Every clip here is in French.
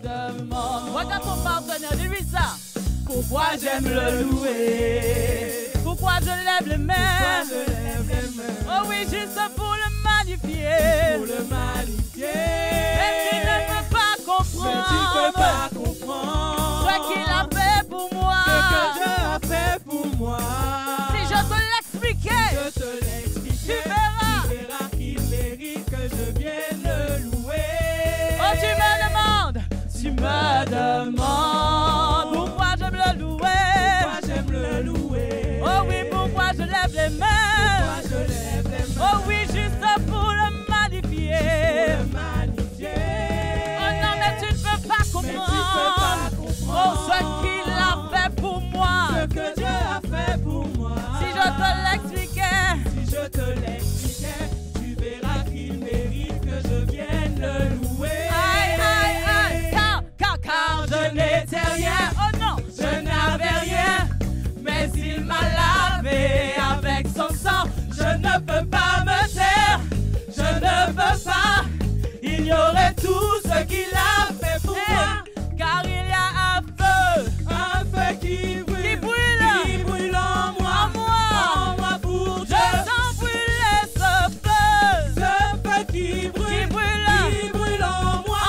demande. Regarde ton partenaire, dis-lui ça. Pourquoi j'aime le louer? Pourquoi je lève les mains? Oh oui, juste pour le magnifier. Pour le magnifier. Mais tu ne peux pas comprendre. Mais tu peux pas comprendre ce qu'il a fait pour moi. Ce que Dieu a fait pour moi. Si je te l'expliquais, tu verras qu'il mérite que je vienne le louer. Oh, tu me demandes pourquoi j'aime le louer. Pourquoi j'aime le louer. Oh oui, pourquoi je lève les mains. Pourquoi je lève les mains. Oh oui, juste pour le magnifier. Pour le magnifier. Oh non, mais tu ne peux pas comprendre. Oh, ce qu'il a fait pour moi. Ce que Dieu a fait pour moi. Si je te l'expliquais. Si je te l'expliquais, tu verras qu'il mérite que je vienne le louer. Aïe, aïe, aïe, car je n'étais rien. Oh non, je n'avais rien. Mais il m'a lavé avec son sang. Je ne peux pas me taire. Je ne peux pas ignorer tout ce qu'il a fait pour moi. Car il y a un feu qui brûle en moi, en moi pour Dieu. Je sens brûler ce feu qui brûle en moi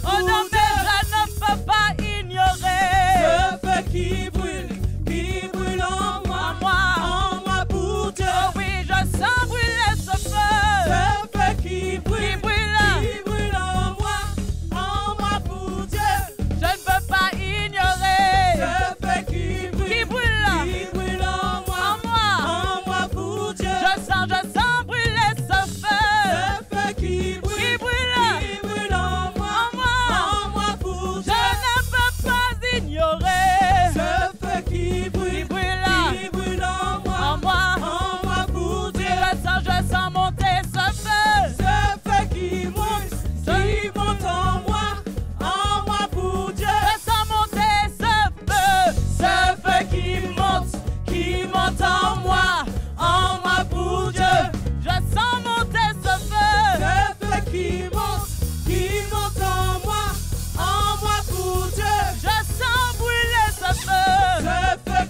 pour oh non, mais je ne peux pas ignorer ce feu qui brûle en moi pour Dieu. Oh oui, je sens brûler ce feu qui brûle en moi pour Dieu. Je ne peux pas ignorer ce feu qui brûle en moi pour Dieu. Je sens brûler ce feu qui brûle en moi pour Dieu. Je ne peux pas ignorer ce feu qui brûle en moi pour Dieu. Je sens monter ce feu qui monte en moi pour Dieu. Je sens monter ce feu qui monte en moi pour Dieu. Je sens monter ce feu qui monte en moi pour Dieu. Je sens brûler ce feu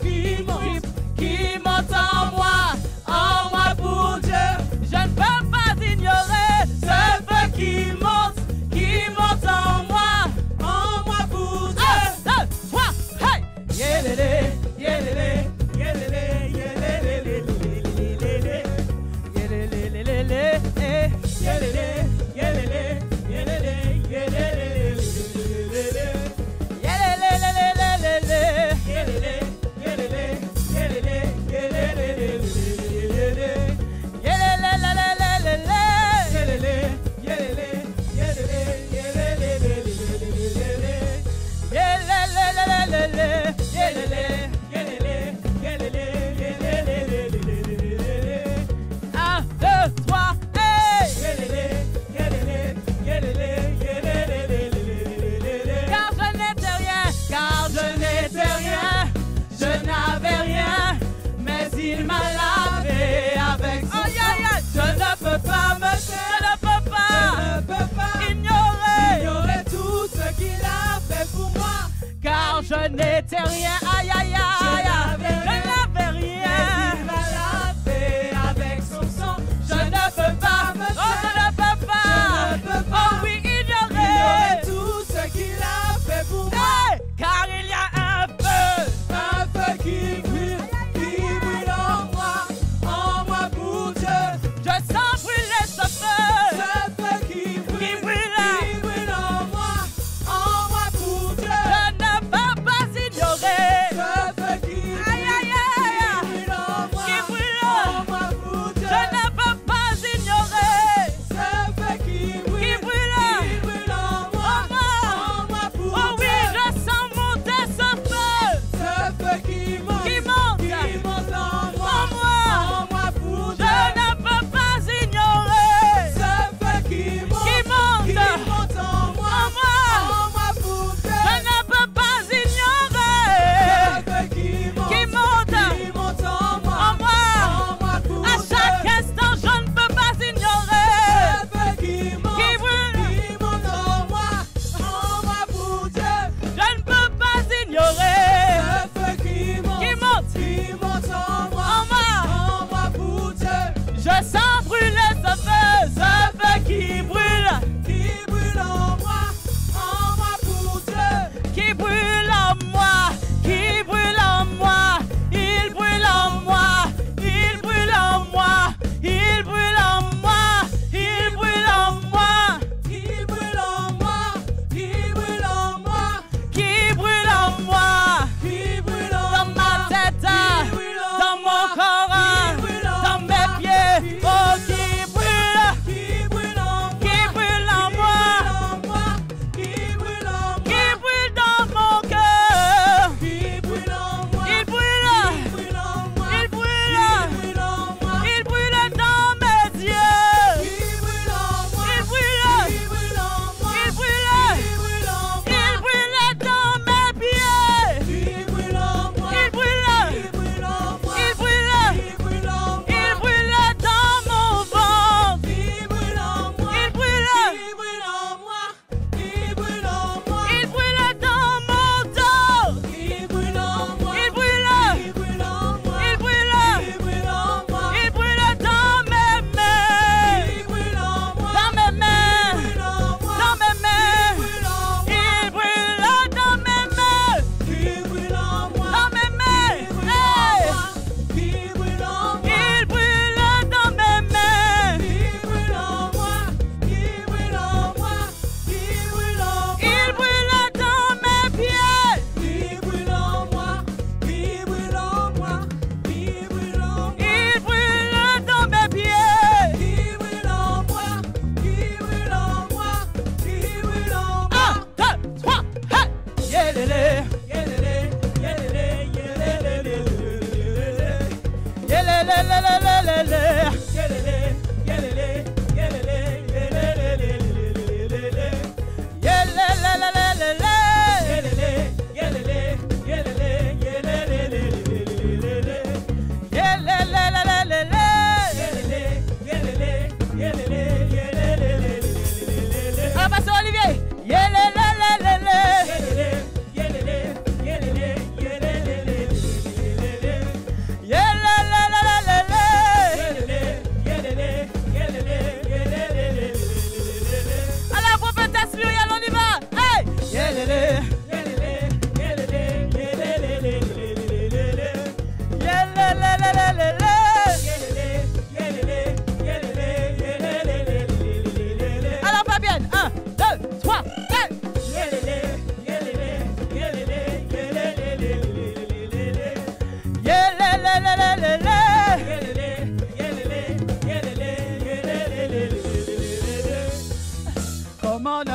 qui monte en moi pour Dieu. Je ne peux pas ignorer ce feu qui monte en moi pour Dieu. 1, 2, 3, hey! Yelele, yelele, yelele, yelele, yelele, Yelelelelele, eh. yelele, yelele, yelele, yelele, Yelelelelelele. yelele, yelele, yelele, yelele, Yelelelelelele. yelele, yelele, Yelelelelelele. Un, deux, trois, hey! Car je n'étais rien, je n'avais rien, mais il m'a lavé avec son Aïe, aïe, aïe. sang. Je ne peux pas me Je taire, ne peux pas ignorer tout ce qu'il a fait pour moi. car je n'étais rien, aïe aïe aïe, je n'avais rien. Il m'a lavé avec son sang. Je ne peux pas me Oh, je taire, ne peux pas, je ne peux pas oh oui, ignorer, ignorer tout ce qu'il a fait pour moi. hey, car il y a un feu qui brûle en moi pour Dieu. je sens brûler ce feu qui brûle en moi pour Dieu. je ne peux pas ignorer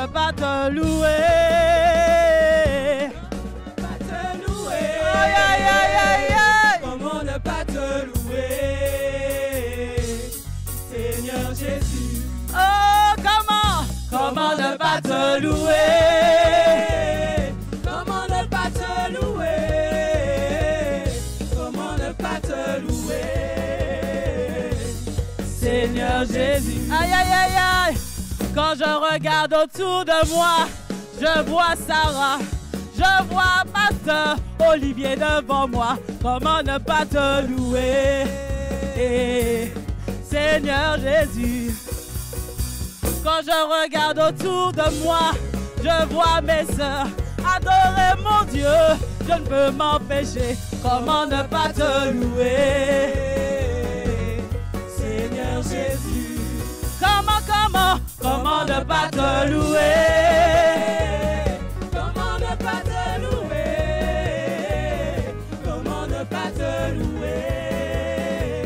ne pas te louer? Pas te louer. Aïe, aïe, aïe, aïe, aïe. Comment ne pas te louer, Seigneur Jésus? Oh, comment ne pas te louer? Comment ne pas te louer? Comment ne pas te louer, Seigneur Jésus? Aïe, aïe, aïe, aïe. Quand je regarde autour de moi, je vois Sarah, je vois Pasteur Olivier devant moi. Comment ne pas te louer, Seigneur Jésus? Quand je regarde autour de moi, je vois mes sœurs adorer mon Dieu. Je ne peux m'empêcher. Comment ne pas te louer, Seigneur Jésus? Comment ne pas te louer? Comment ne pas te louer? Comment ne pas te louer,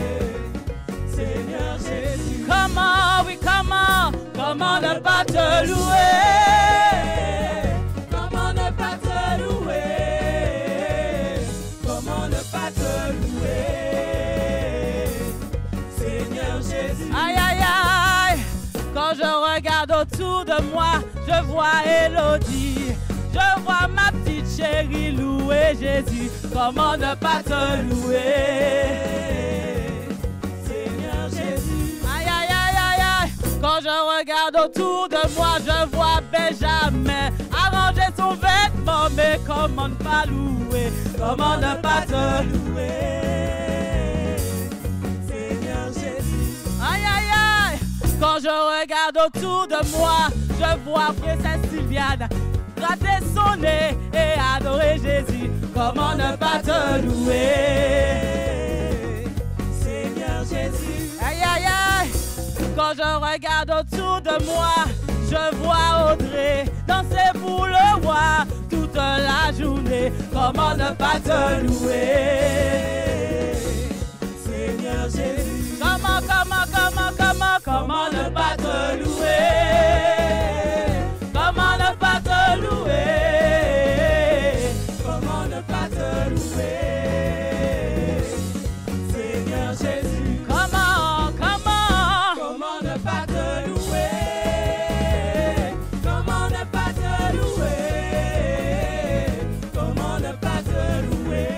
Seigneur Jésus? Comment ne pas te louer? Comment ne pas te louer? Comment ne pas te louer, Seigneur Jésus? Aïe, aïe, aïe. Quand je regarde autour de moi, je vois Élodie, je vois ma petite chérie louer Jésus. Comment ne pas te louer, Seigneur Jésus? aïe, aïe, aïe, aïe, aïe. Quand je regarde autour de moi, je vois Benjamin arranger son vêtement. Mais comment ne pas louer? Comment ne pas te louer? Seigneur Jésus? Aïe, aïe, aïe. Quand je regarde autour de moi, je vois Princesse Sylviane gratter son nez et adorer Jésus. Comment ne pas te louer, Seigneur Jésus? aïe, aïe, aïe. Quand je regarde autour de moi, je vois Audrey danser pour le roi toute la journée. Comment ne pas te louer, Seigneur Jésus? Comment ne pas te louer? Comment ne pas te louer? Comment ne pas te louer, Seigneur Jésus? Comment Comment ne pas te louer? Comment ne pas te louer? Comment ne pas te louer,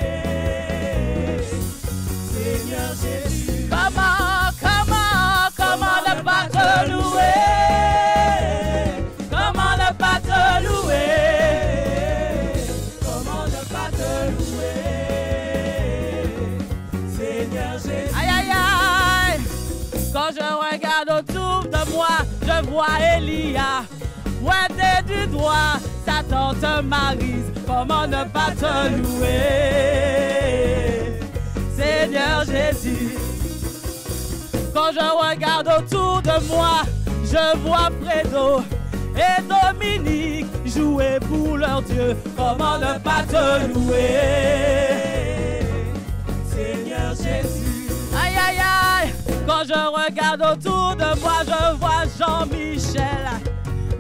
Seigneur Jésus? Comment ne pas te louer? Comment ne pas te louer? Comment ne pas te louer, Seigneur Jésus? Aïe, aïe, aïe. Quand je regarde autour de moi, je vois Elia pointer du doigt sa tante Maryse. Comment ne pas te louer, Seigneur Jésus? Quand je regarde autour de moi, je vois Fredo et Dominique jouer pour leur Dieu. Comment ne pas te louer, Seigneur Jésus? aïe, aïe, aïe. Quand je regarde autour de moi, je vois Jean-Michel,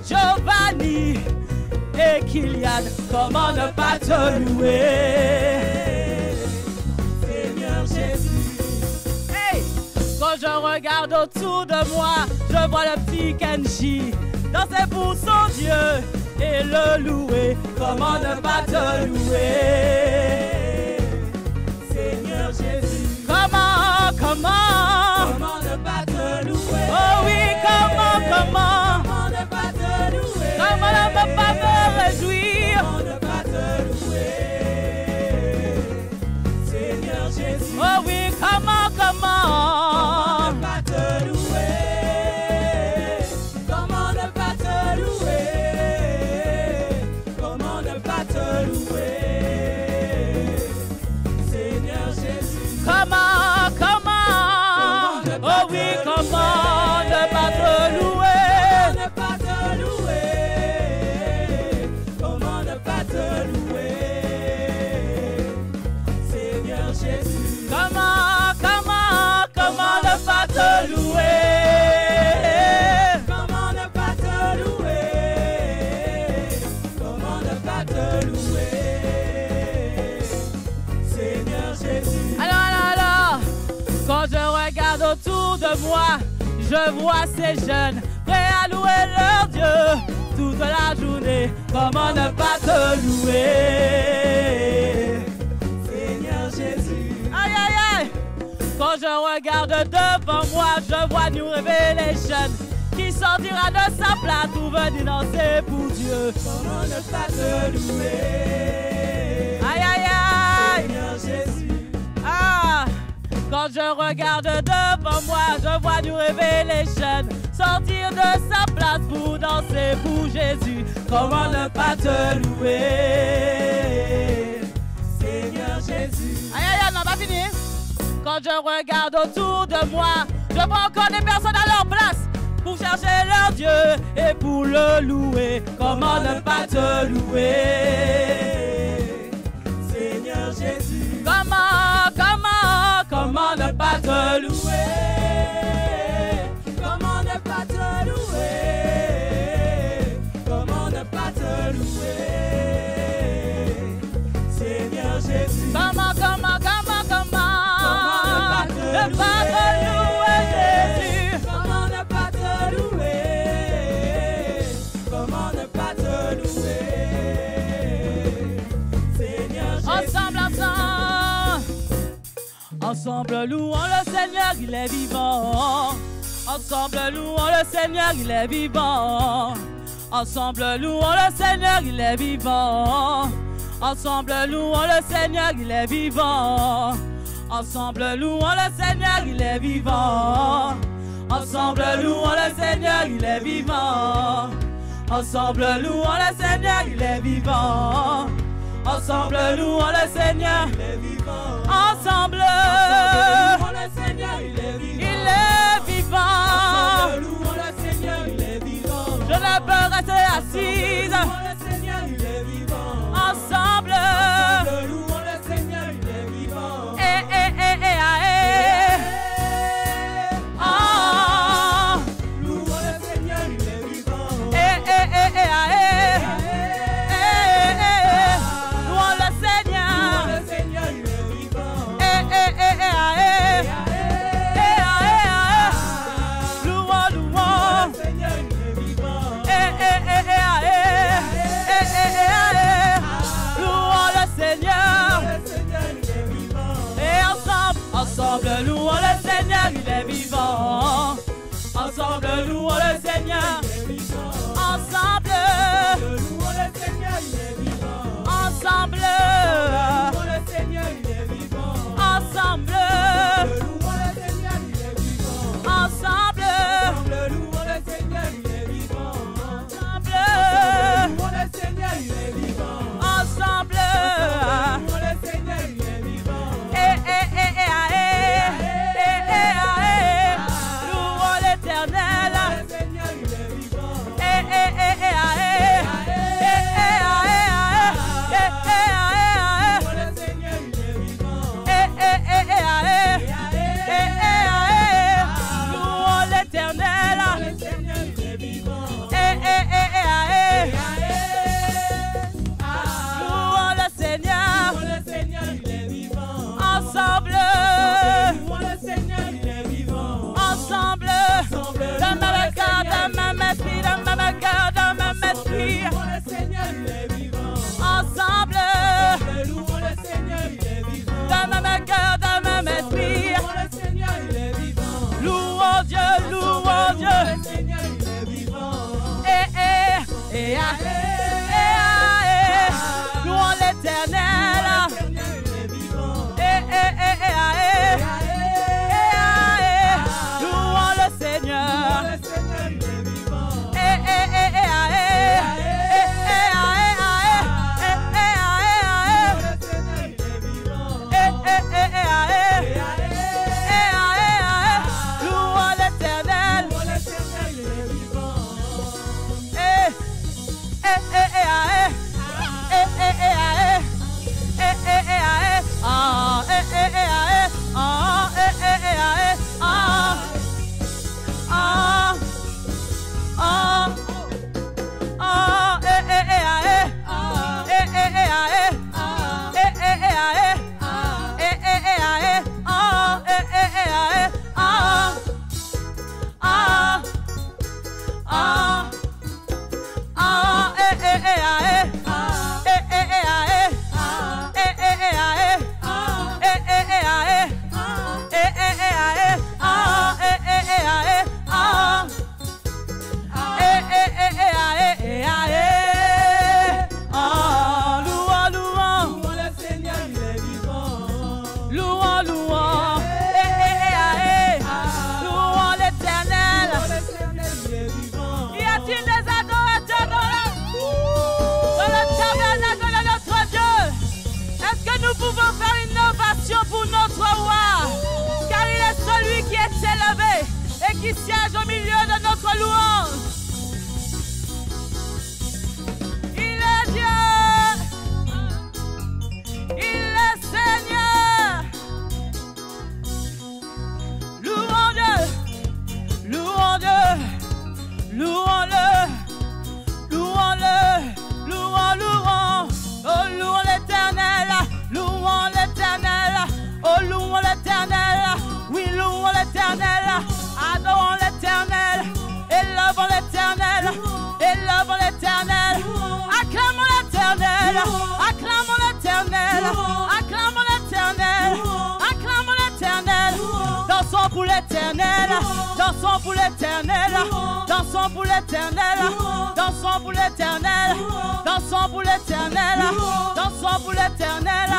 Giovanni et Kylian. Comment ne pas te louer, Seigneur Jésus? hey! Quand je regarde autour de moi, je vois le petit Kenji danser pour son Dieu et le louer. Comment ne pas te louer, Seigneur Jésus? Comment Comment ne pas te louer? Oh oui, comment Comment ne pas te louer? Comment ne pas me réjouir? Comment ne pas te louer, Seigneur Jésus? Oh oui, comment Comment ne pas te louer? Comment ne pas te louer? Comment ne pas te louer, Seigneur Jésus? Comment ne pas Oh oui, te comment ne pas te louer? de moi, je vois ces jeunes prêts à louer leur Dieu toute la journée. Comment ne pas te louer, Seigneur Jésus. aïe aïe aïe. Quand je regarde devant moi, je vois New Revelation qui sortira de sa place pour venir danser pour Dieu. Comment ne pas te louer, Aïe aïe aïe. Seigneur Jésus. Ah, quand je regarde devant moi, je vois New Revelation sortir de sa place pour danser pour Jésus. Comment ne pas te louer, Seigneur Jésus. Aïe aïe aïe, non, pas fini. Quand je regarde autour de moi, je vois encore des personnes à leur place pour chercher leur Dieu et pour le louer. Comment ne pas te louer, Seigneur Jésus. Comment ne pas te louer? Comment ne pas te louer? Comment ne pas te louer, Seigneur Jésus. Comment ne pas te louer, Jésus? Comment ne pas te louer? Comment ne pas te louer, Seigneur Jésus. Ensemble louons le Seigneur, il est vivant. Ensemble louons le Seigneur, il est vivant. Ensemble louons le Seigneur, il est vivant. Ensemble louons le Seigneur, il est vivant. Ensemble louons le Seigneur, il est vivant. Ensemble louons le Seigneur, il est vivant. Ensemble louons le Seigneur, il est vivant. Ensemble louons le Seigneur, Il est vivant. ensemble Louons le Seigneur, il est vivant. il est vivant. Louons le Seigneur, il est vivant. Je ne peux rester assise. Louons le Seigneur, il est vivant. Ensemble. Louons le Seigneur, il est vivant. Ah, Louons le Seigneur, il est vivant. Louons le Seigneur. Le Seigneur, il est vivant. Louons, louons. Le Seigneur, il est vivant. qui siège au milieu de notre louange. Il est Dieu, il est Seigneur. Louons-le, louons-le, louons-le, louons-le, louons, oh louons l'Éternel, louons l'Éternel, oh louons l'Éternel, oui louons l'Éternel, adorons l'Éternel, élevons l'Éternel, élevons l'Éternel, acclamons l'Éternel, acclamons l'Éternel, acclamons l'Éternel, acclamons l'Éternel, dansons pour l'Éternel, dansons pour l'Éternel, dansons pour l'Éternel, dansons pour l'Éternel, dansons pour l'Éternel, dansons pour l'Éternel,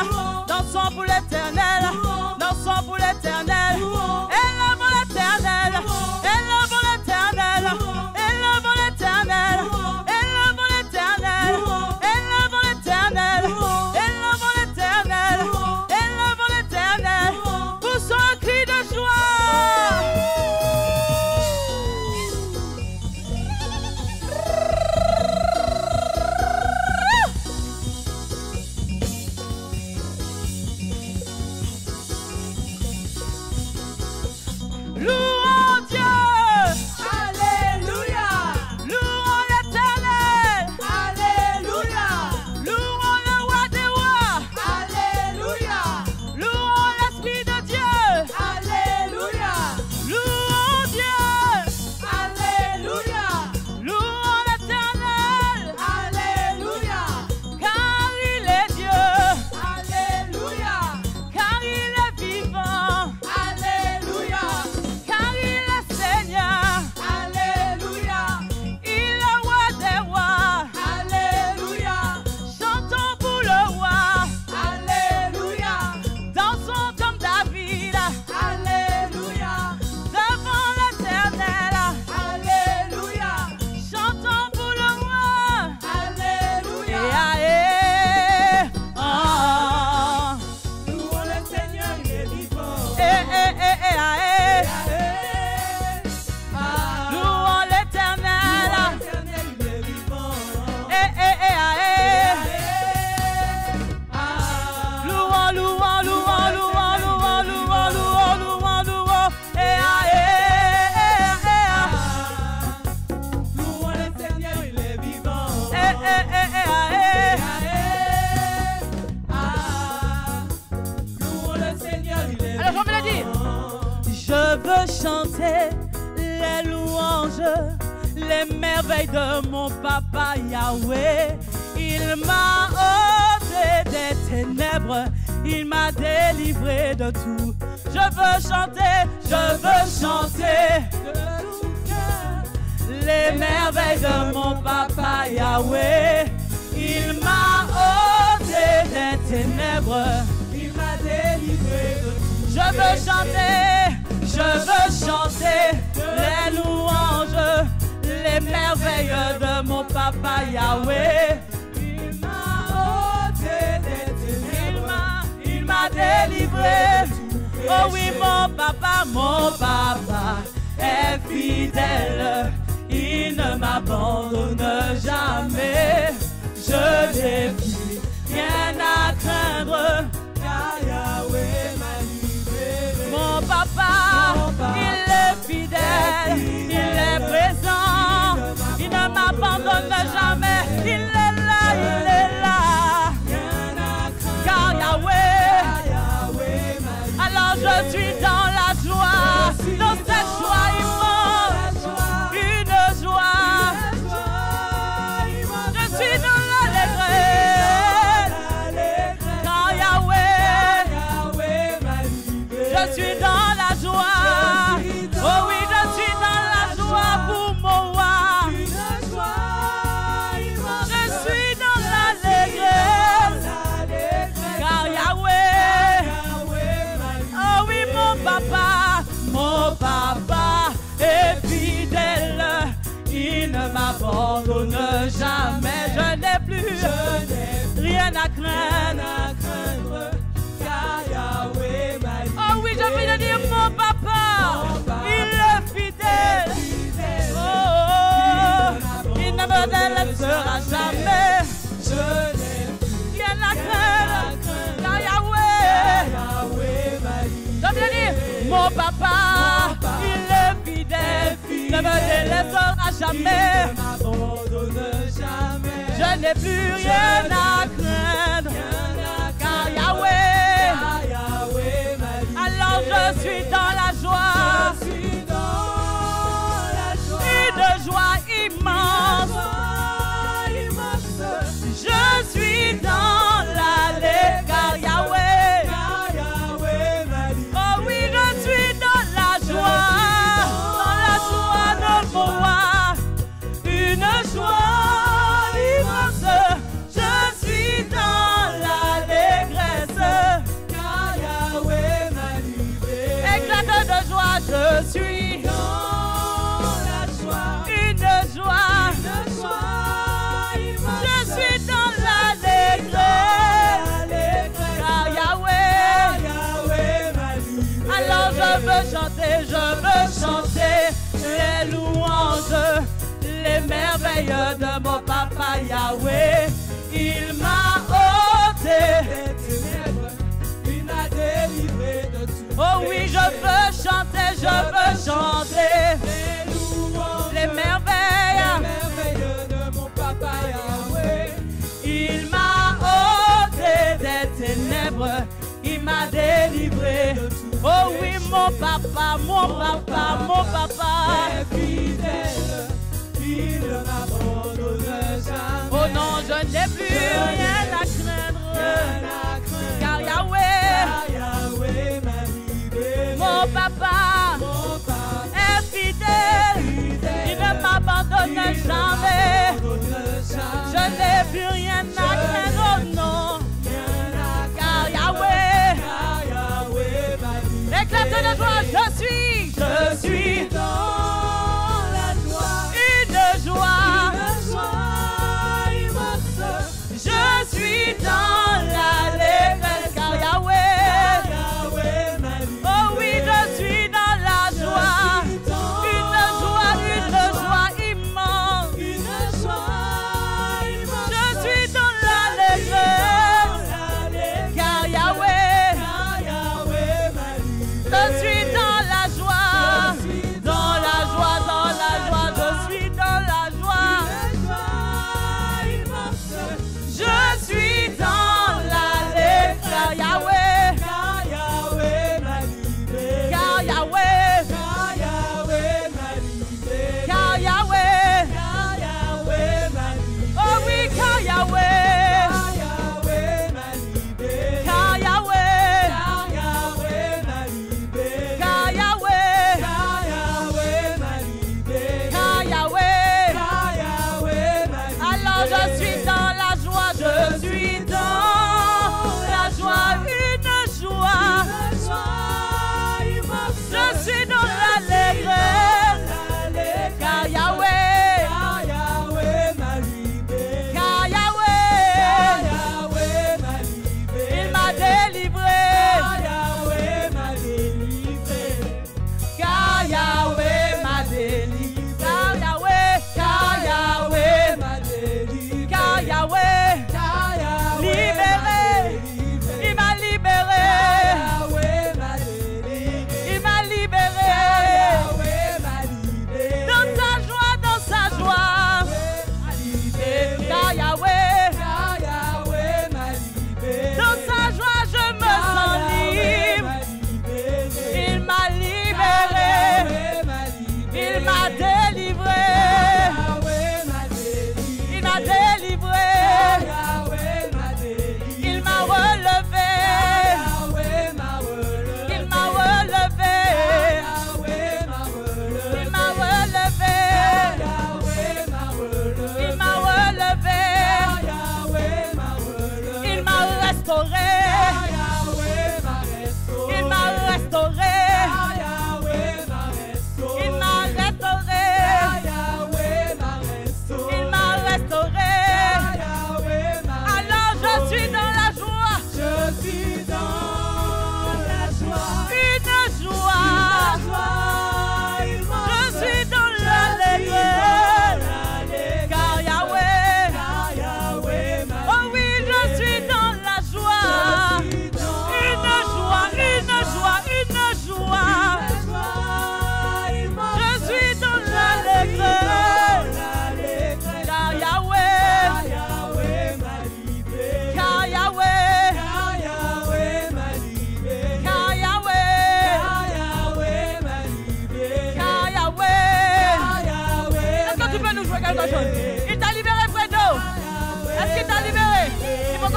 dansons pour l'Éternel, dansons pour l'Éternel, élevons l'Éternel, élevons l'Éternel, élevons l'Éternel, élevons l'Éternel, élevons l'Éternel, élevons l'Éternel, élevons l'Éternel, poussons un cri de joie. Louons Dieu, Alléluia, louons l'Éternel, Alléluia, louons le roi des rois, Alléluia, louons l'Esprit de Dieu, Alléluia, louons Dieu, Alléluia, louons l'Éternel, Alléluia, car il est Dieu, Alléluia, car il est vivant, Alléluia, car il est Seigneur, Alléluia, il est roi des rois, Alléluia, chantons pour le roi, Alléluia, dansons comme David, Alléluia, devant l'Éternel, Alléluia, chantons pour le roi. Alléluia. Et ah, Louons le Seigneur, il est vivant. louons l'Éternel. L'Éternel, il est vivant. Louons, louons, louons, louons, louons, louons, louons, louons, louons. Louons le Seigneur, il est vivant. Louons le Seigneur, il est Alors, je vais le dire. Je veux chanter les louanges, les merveilles de mon papa Yahweh. Il m'a ôté des ténèbres, il m'a délivré de tout. Je veux chanter de tout cœur. les merveilles de mon papa Yahweh. Il m'a ôté des ténèbres. Il m'a délivré de tout. Je veux chanter les louanges, les merveilles de mon papa Yahweh. Il m'a ôté des ténèbres. Il m'a délivré. Oh oui, mon papa est fidèle. Il ne m'abandonne jamais. Je n'ai plus rien à craindre. Car Yahweh m'a libéré. Mon papa, il est fidèle, il est présent, il ne m'abandonne jamais, il est là, Rien à craindre. car Yahweh, Yahweh m'a libéré. alors je suis dans la joie, dans cette joie immense, une joie, je suis dans l'allégresse, car Yahweh, je suis dans la joie, oh oui, je suis dans la joie pour mon roi. Je suis dans l'allégresse, car Yahweh, oh oui, mon papa est fidèle, il ne m'abandonne jamais, je n'ai plus rien à craindre, car Yahweh m'a libéré. oh oui, je viens de dire mon papa, il est fidèle. jamais. Il ne m'abandonne jamais. Je n'ai plus rien à craindre. Car Yahweh, alors je suis dans la joie. Je suis dans la joie. Une joie immense. Je suis dans l'allée. Car Yahweh, oh oui, je suis dans la joie. Dans la joie de mon roi. Une joie immense. Je suis dans l'allégresse. Car Yahweh m'a livré. Éclate de joie, je suis Dans la joie. une joie. Une joie immense. Je suis dans l'allégresse. Car Yahweh, m'a livré. alors je veux chanter les louanges, les merveilles de mon papa Yahweh. Il m'a ôté. Des ténèbres, il m'a délivré de tout. Oh oui, je veux chanter Les louanges, les les merveilles. merveilles de mon papa Yahweh. Il m'a ôté des ténèbres, il m'a délivré. Oh oui, mon papa, mon papa, mon papa. Est fidèle, il ne m'abandonne jamais. Oh non, je n'ai plus rien à craindre. Rien à craindre. Car Yahweh, Car Yahweh m'a livré. mon papa, Mon papa est fidèle. Il ne m'abandonne jamais. Je n'ai plus rien à craindre, oh non. Car Yahweh, Car Yahweh m'a livré. éclate de joie, je suis Dans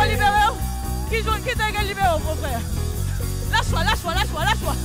libérer? Qui t'a libéré, mon frère? Lâche-toi, lâche-toi, lâche-toi, lâche-toi.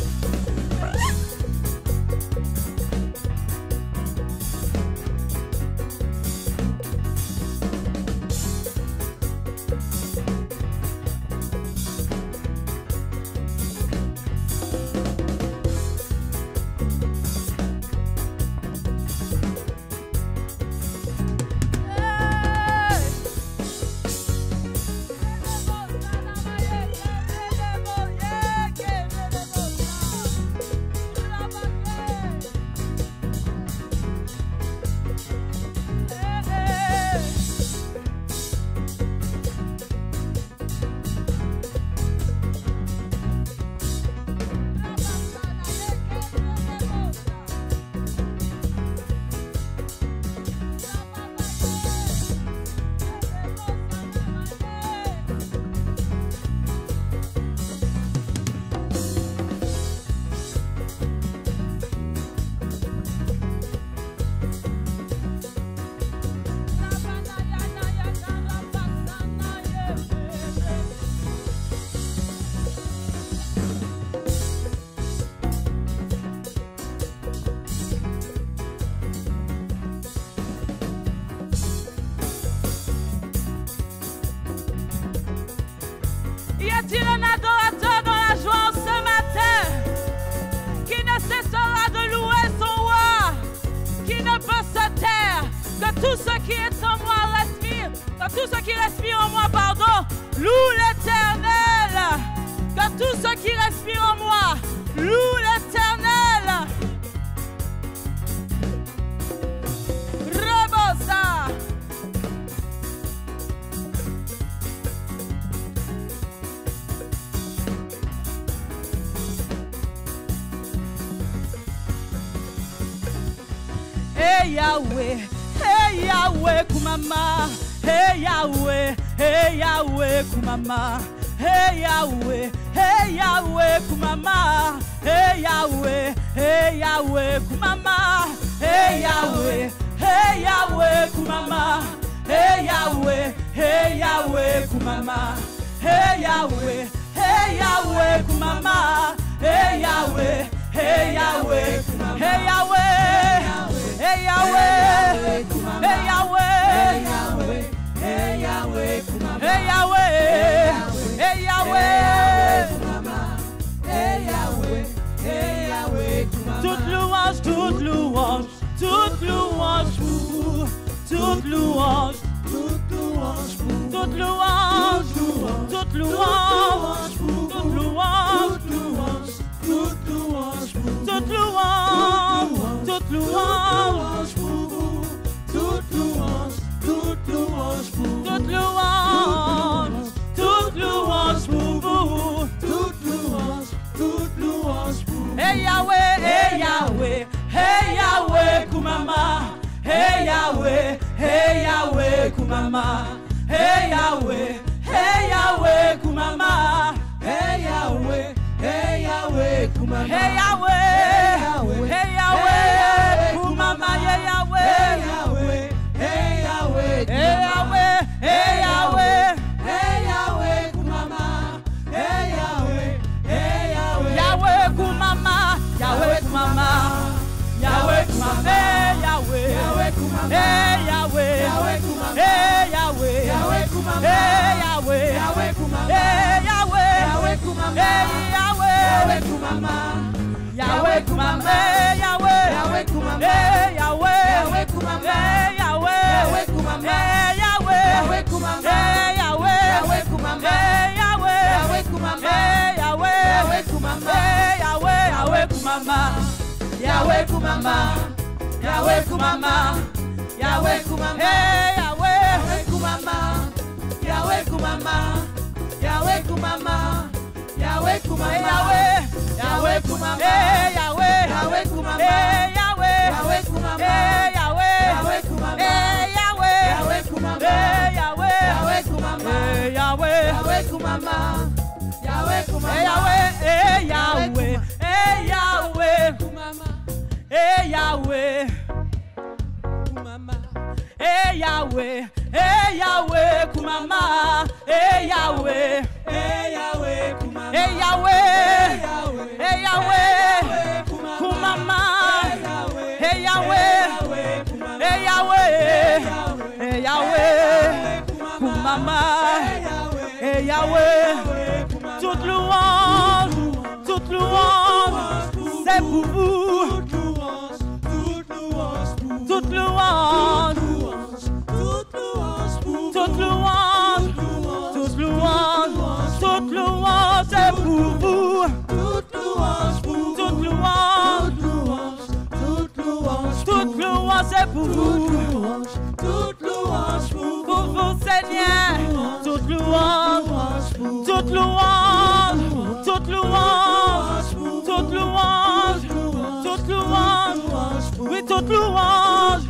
Y a-t-il un adorateur dans la joie ce matin qui ne cessera de louer son roi, qui ne peut se taire, que tout ce qui est en moi respire, que tout ce qui respire en moi, pardon, loue l'Éternel, que tout ce qui respire en moi, loue l'Éternel. Rebosa. Hey Yahweh, kumama. Hey Yahweh, kumama. Hey Yahweh, kumama. Hey Yahweh, kumama. Hey Yahweh, kumama. Hey Yahweh, kumama. Hey Yahweh, kumama. Hey Yahweh, kumama. Hey Yahweh. Hey Yahweh, hey Yahweh, hey Yahweh, hey Yahweh, hey Yahweh, hey Yahweh, hey Yahweh, toute louange, toute louange, toute louange pour vous, toute louange, toute louange, toute louange, toute louange, toute louange, toute louange, toute louange, toute louange pour vous, toute louange, toute louange pour vous, toute louange, toute louange pour vous, toute louange, toute louange pour vous. Hey Yahweh, hey Yahweh, hey Yahweh, kumama. Hey Yahweh, kumama. Hey Yahweh, kumama. Hey Yahweh, kumama. Hey Yahweh, hey Yahweh, kumama. Hey Yahweh, hey Yahweh, hey Yahweh, hey Yahweh, hey Yahweh, kumama. Hey Yahweh, hey Yahweh, Yahweh, kumama. Yahweh, kumama. Yahweh, kumama. Hey Yahweh, Yahweh, kumama. Hey Yahweh, Yahweh, kumama. Hey Yahweh, Yahweh, kumama. Hey Yahweh, Yahweh, kumama. Hey Yahweh, Yahweh, kumama. Hey Yahweh, Yahweh, kumama. Yahweh, kumama. Hey Yahweh, Yahweh, kumama. Hey Yahweh, Yahweh, kumama. Hey Yahweh, Yahweh, kumama. Hey Yahweh, Yahweh, kumama. Hey Yahweh, Yahweh, kumama. Hey Yahweh, Yahweh, kumama. Hey Yahweh, Yahweh, kumama. Hey Yahweh, Yahweh, kumama. Yahweh, kumama. Yahweh, kumama. Yahweh, kumama. Hey Yahweh, Yahweh, kumama. Yahweh, kumama. Yahweh, kumama. Yahweh, kumama. Yahweh, kumama. Hey Yahweh, Yahweh, kumama. Hey Yahweh, Yahweh, kumama. Hey Yahweh, Yahweh, kumama. Hey Yahweh, Yahweh, kumama. Hey Yahweh, Yahweh, kumama. Hey Yahweh, Yahweh, kumama. Yahweh, kumama. Hey Yahweh, hey Yahweh, hey Yahweh, kumama. Hey Yahweh, kumama. Hey Yahweh, hey Yahweh, kumama. Hey Yahweh. Yahweh, Hey Yahweh, Kumama. hey Yahweh, hey Yahweh, Kumama, hey Yahweh, hey Yahweh, hey Yahweh, Kumama, hey Yahweh, toute louange, c'est pour vous, toute louange, toute louange, toute louange, toute louange, c'est pour vous, toute louange, toute louange, c'est pour vous, pour vous Seigneur, toute louange, toute louange, toute louange, toute louange, toute louange, oui toute louange.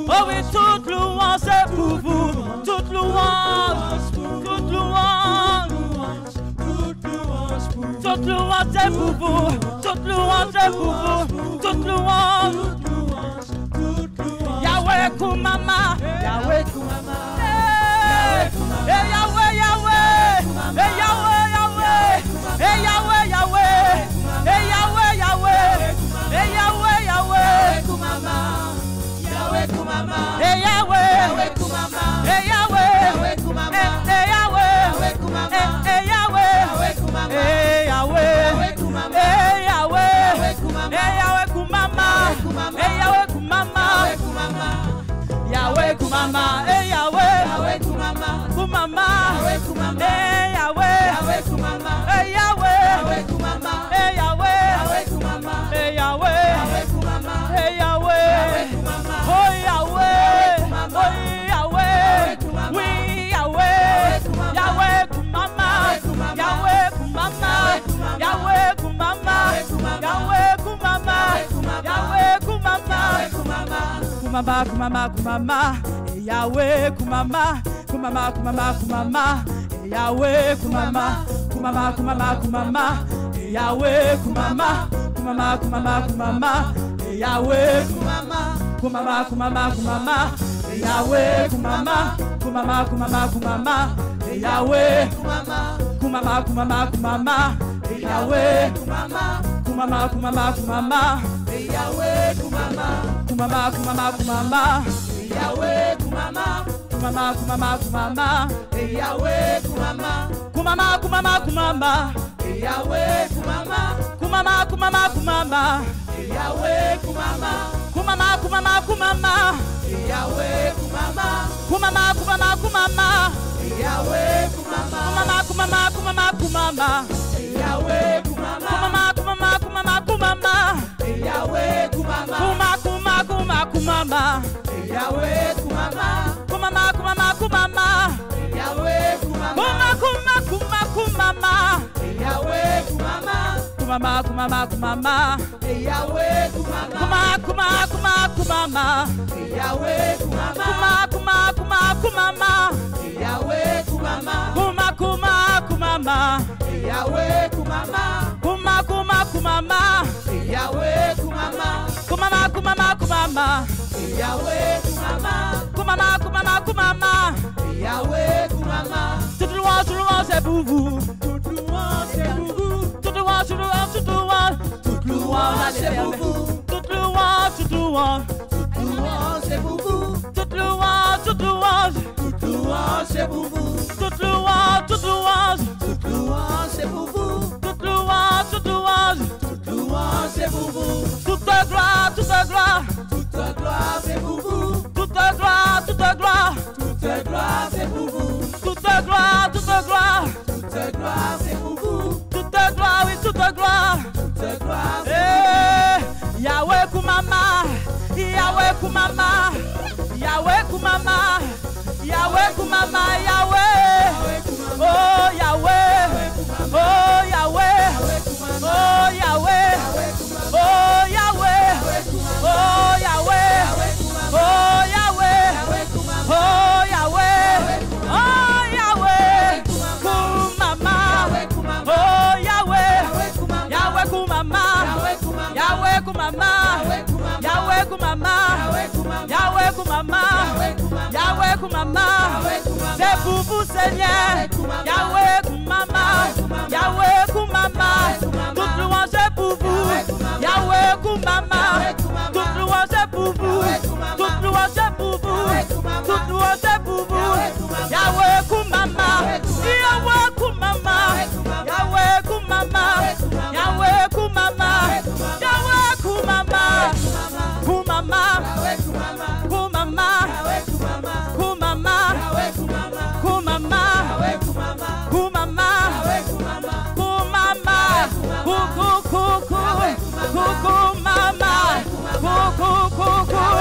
Oh oui, toute louange c'est pour vous, toute louange, toute louange, toute louange c'est pour vous, toute louange c'est pour vous, toute louange. Yahweh Kumama, Yahweh Kumama, hey Yahweh, Yahweh, hey Yahweh, Yahweh, hey Yahweh, Yahweh, hey Yahweh, Yahweh, hey Yahweh, Yahweh, Kumama. Hey Yahweh, hey Yahweh, hey Yahweh, hey Yahweh, hey Yahweh, hey Yahweh, hey Yahweh Kumama, hey Yahweh Kumama, Yahweh Kumama, hey Yahweh Kumama, hey Yahweh, hey Yahweh, hey Yahweh, hey Yahweh, hey Yahweh. Oh Yahweh, oh Yahweh, oui Yahweh, Yahweh Kumama, Yahweh Kumama, Yahweh Kumama, Yahweh Kumama, Yahweh Kumama, Kumama, Kumama, Kumama, Yahweh Kumama, Kumama, Kumama, Kumama, Yahweh Kumama, Kumama, Kumama, Kumama, Yahweh Kumama, Kumama, Kumama, Kumama, Yahweh Kumama. Kumama, Kumama, Kumama, Yahweh Kumama, Kumama, Kumama, Kumama, Yahweh Kumama, Kumama, Kumama, Kumama, Yahweh Kumama, Kumama, Kumama, Kumama, Yahweh Kumama, Kumama, Kumama, Kumama, Yahweh Kumama, Kumama, Kumama, Kumama, Yahweh Kumama, Kumama, Kumama, Kumama, Yahweh Kumama, Kumama, Kumama, Kumama, Yahweh Kumama. Kumama, Kumama, Kumama, Yahweh Kumama, Kumama, Kumama, Kumama, Yahweh Kumama, Kumama, Kumama, Kumama, Yahweh Kumama, Kumama, Kumama, Kumama, Yahweh Kumama, Kumama, Kumama, Kumama, Yahweh Kumama, Kumama, Kumama, Kumama, Yahweh Kumama, Kumama, Kumama, Yahweh Kumama. Kumama, Kumama, Kumama, Yahweh Kumama, Kumama, Kumama, Kumama, Yahweh Kumama, Kumama, Kumama, Kumama, Yahweh Kumama, Kumama, Kumama, Kumama, Yahweh Kumama, Kumama, Kumama, Kumama, Yahweh Kumama, Kumama, Kumama, Kumama, Yahweh Kumama, Kumama, Kumama, Kumama, Yahweh Kumama. Toute louange c'est pour vous, toute louange c'est pour vous. Toute louange, toute louange, toute louange, c'est pour vous. Toute louange, toute louange, toute louange, c'est pour vous. Toute louange, toute louange, toute louange, c'est pour vous. Toute louange, toute louange, toute louange, c'est pour vous. Toute louange, toute louange, toute louange, c'est pour vous. Toute gloire, toute gloire, toute gloire, c'est pour vous. Toute gloire, toute gloire, toute gloire, c'est pour vous. Toute gloire, toute gloire, toute gloire, c'est pour vous. Toute gloire, oui, toute gloire, toute gloire. Yahweh Kumama, Yahweh Kumama, Yahweh Kumama, Yahweh Kumama, Yahweh. Oh Yahweh, oh Yahweh, oh Yahweh, oh Yahweh, oh Yahweh, oh Yahweh, oh Yahweh, oh Yahweh, Kumama, oh Yahweh, Yahweh Kumama, Yahweh Kumama, Yahweh Kumama, Yahweh Kumama, Kumama, c'est pour vous Seigneur. Yahweh Kumama, Yahweh Kumama, toute louange est pour vous. Yahweh Kumama, toute louange est pour vous. Toute louange est pour vous. Toute louange est pour vous. Yahweh Kumama, Yahweh Kumama, Yahweh Kumama, Yahweh Kumama, Yahweh Kumama, Kumama, Kumama, Kumama, Kumama, Kumama, Kumama, Kuku Kuku, Kuku Mama, Kuku Kuku,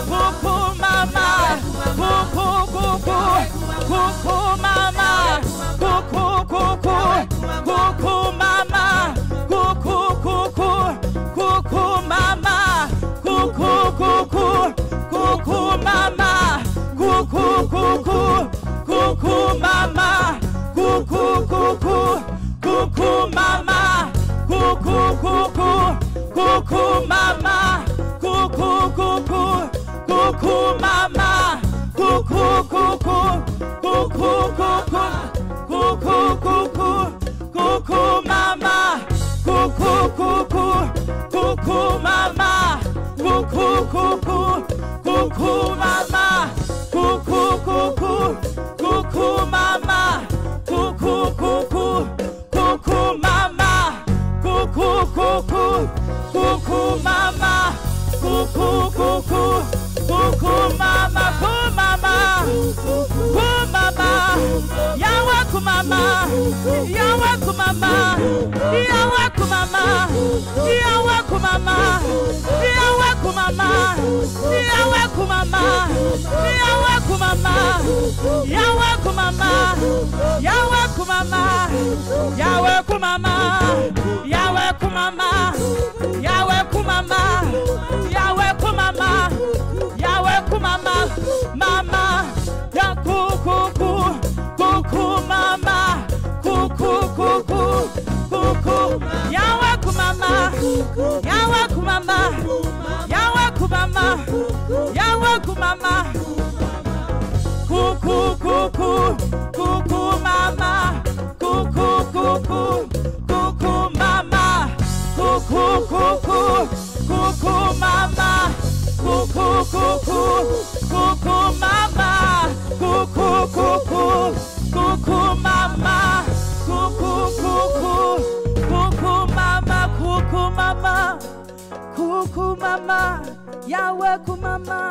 Kuku Mama, Kuku Kuku, Kuku Mama, Kuku Kuku, Kuku Mama, Kuku Kuku, Kuku Mama, Kuku Kuku, Kuku Mama, Kuku Kuku, Kuku Mama, Kuku Kuku, Kuku Mama, Kuku Kuku, Kuku Mama, Kuku Kuku, Kuku Mama, Kuku Kuku, Kuku Kuku, Kuku Kuku, Kuku Mama, Kuku Kuku, Kuku Mama, Kuku Kuku, Kuku Mama, Kuku Kuku, Kuku Mama, Kuku Kuku, Kuku Mama, Kuku Kuku, Kuku Mama, Kuku Kuku, Kuku Mama, Kumama, Kumama, Yahweh Kumama, Yahweh Kumama, Yahweh Kumama, Yahweh Kumama, Yahweh Kumama, Yahweh Kumama, Yahweh Kumama, Yahweh Kumama, Yahweh Kumama, Yahweh Kumama, Yahweh Kumama, Yahweh Kumama, Yahweh Kumama, Yahweh Kumama, Mama, Yaku Kuku, Kuku Mama, Kuku Kuku, Kuku, Yahweh Kumama, Yahweh Kumama, Yahweh Kumama, Yahweh Kumama, Kuku Kuku, Kuku Mama, Kuku Kuku, Kuku Mama, Kuku Kuku, Kuku Mama, Kuku Kuku, Kuku Mama, Kuku Kuku, Kuku Mama, Kuku Kuku, Kuku Mama, Kuku Mama, Kuku Mama, Yahweh Kumama,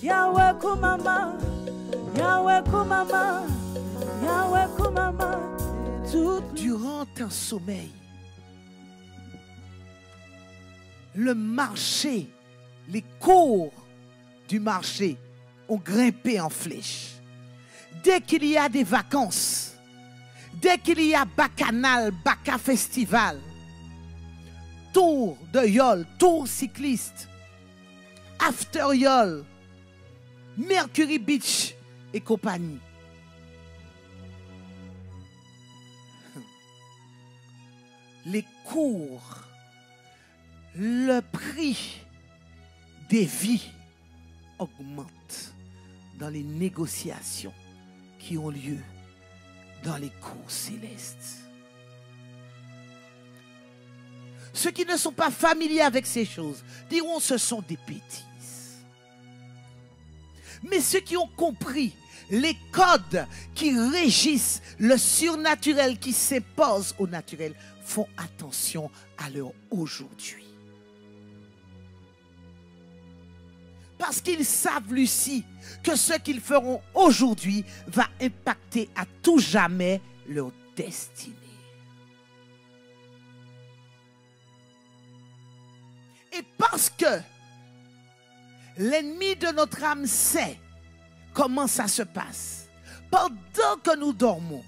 Yahweh Kumama, Yahweh Kumama, Yahweh Kumama. Tout durant un sommeil, le marché, les cours du marché ont grimpé en flèche. Dès qu'il y a des vacances, dès qu'il y a bacchanal, baca festival, tour de yole, tour cycliste, after yole, Mercury Beach et compagnie. Les cours, le prix des vies augmente dans les négociations qui ont lieu dans les cours célestes. Ceux qui ne sont pas familiers avec ces choses diront ce sont des bêtises. Mais ceux qui ont compris les codes qui régissent le surnaturel qui s'impose au naturel font attention à leur aujourd'hui. Parce qu'ils savent, Lucie, que ce qu'ils feront aujourd'hui va impacter à tout jamais leur destinée. Et parce que l'ennemi de notre âme sait comment ça se passe, pendant que nous dormons,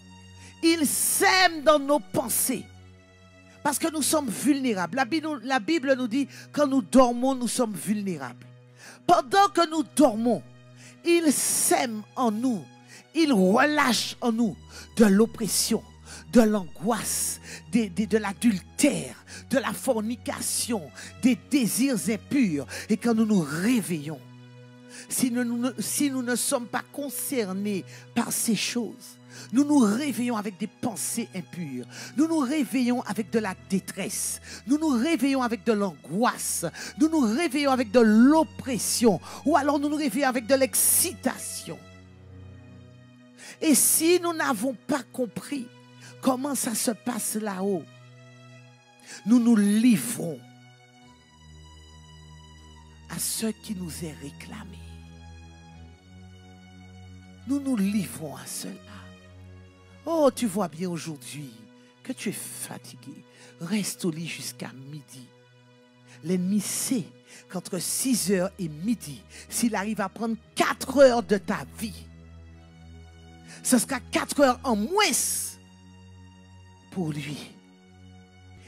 il sème dans nos pensées. Parce que nous sommes vulnérables. La Bible nous dit, quand nous dormons, nous sommes vulnérables. Pendant que nous dormons, il sème en nous, il relâche en nous de l'oppression, de l'angoisse, de l'adultère, de la fornication, des désirs impurs. Et quand nous nous réveillons, si nous ne sommes pas concernés par ces choses, nous nous réveillons avec des pensées impures. Nous nous réveillons avec de la détresse. Nous nous réveillons avec de l'angoisse. Nous nous réveillons avec de l'oppression. Ou alors nous nous réveillons avec de l'excitation. Et si nous n'avons pas compris comment ça se passe là-haut, nous nous livrons à ce qui nous est réclamé. Nous nous livrons à cela. Oh, tu vois bien aujourd'hui que tu es fatigué. Reste au lit jusqu'à midi. L'ennemi sait qu'entre 6h et midi, s'il arrive à prendre 4 heures de ta vie, ce sera 4 heures en moins pour lui.